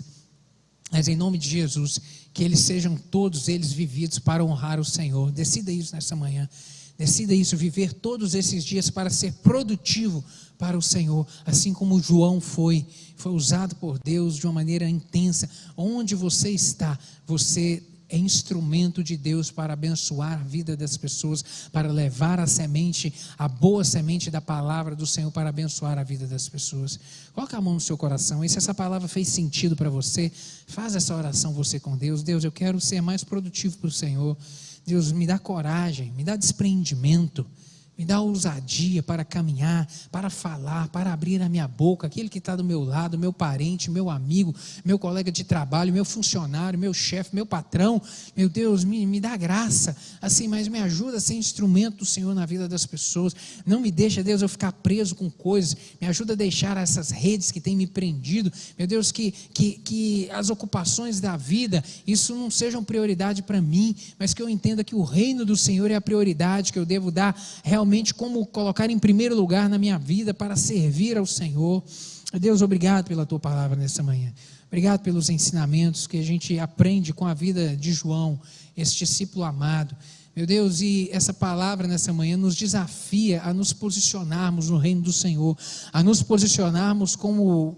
mas em nome de Jesus, que eles sejam todos eles vividos para honrar o Senhor. Decida isso nessa manhã. Decida isso, viver todos esses dias para ser produtivo para o Senhor, assim como João foi usado por Deus de uma maneira intensa. Onde você está, você é instrumento de Deus para abençoar a vida das pessoas, para levar a semente, a boa semente da palavra do Senhor, para abençoar a vida das pessoas. Coloca a mão no seu coração, e se essa palavra fez sentido para você, faz essa oração você com Deus. Deus, eu quero ser mais produtivo para o Senhor. Deus, me dá coragem, me dá desprendimento, me dá ousadia para caminhar, para falar, para abrir a minha boca. Aquele que está do meu lado, meu parente, meu amigo, meu colega de trabalho, meu funcionário, meu chefe, meu patrão, meu Deus, me dá graça, assim, mas me ajuda a ser instrumento do Senhor na vida das pessoas. Não me deixa, Deus, eu ficar preso com coisas, me ajuda a deixar essas redes que têm me prendido, meu Deus, que as ocupações da vida, isso não sejam prioridade para mim, mas que eu entenda que o reino do Senhor é a prioridade, que eu devo dar realmente como colocar em primeiro lugar na minha vida para servir ao Senhor. Deus, obrigado pela tua palavra nessa manhã. Obrigado pelos ensinamentos que a gente aprende com a vida de João, esse discípulo amado. Meu Deus, e essa palavra nessa manhã nos desafia a nos posicionarmos no reino do Senhor, a nos posicionarmos como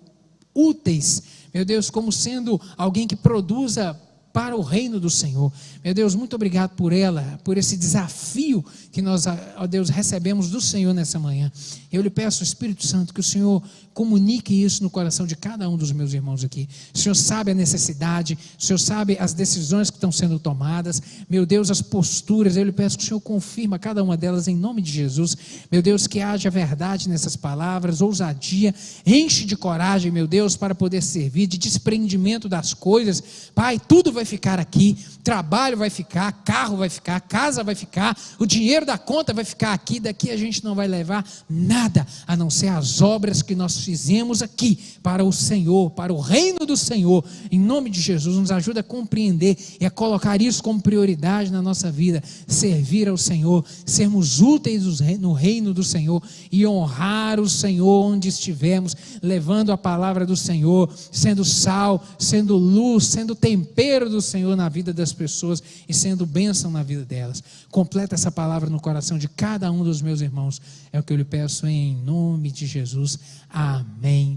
úteis, meu Deus, como sendo alguém que produza para o reino do Senhor. Meu Deus, muito obrigado por ela, por esse desafio que nós, ó Deus, recebemos do Senhor nessa manhã. Eu lhe peço, Espírito Santo, que o Senhor comunique isso no coração de cada um dos meus irmãos aqui. O Senhor sabe a necessidade, o Senhor sabe as decisões que estão sendo tomadas, meu Deus, as posturas. Eu lhe peço que o Senhor confirma cada uma delas em nome de Jesus. Meu Deus, que haja verdade nessas palavras, ousadia, enche de coragem, meu Deus, para poder servir, de desprendimento das coisas. Pai, tudo vai ficar aqui, trabalho vai ficar, carro vai ficar, casa vai ficar, o dinheiro da conta vai ficar aqui, daqui a gente não vai levar nada, a não ser as obras que nós fizemos aqui, para o Senhor, para o reino do Senhor. Em nome de Jesus, nos ajuda a compreender e a colocar isso como prioridade na nossa vida, servir ao Senhor, sermos úteis no reino do Senhor e honrar o Senhor onde estivermos, levando a palavra do Senhor, sendo sal, sendo luz, sendo tempero do Senhor na vida das pessoas e sendo bênção na vida delas. Completa essa palavra no coração de cada um dos meus irmãos, é o que eu lhe peço em nome de Jesus, amém.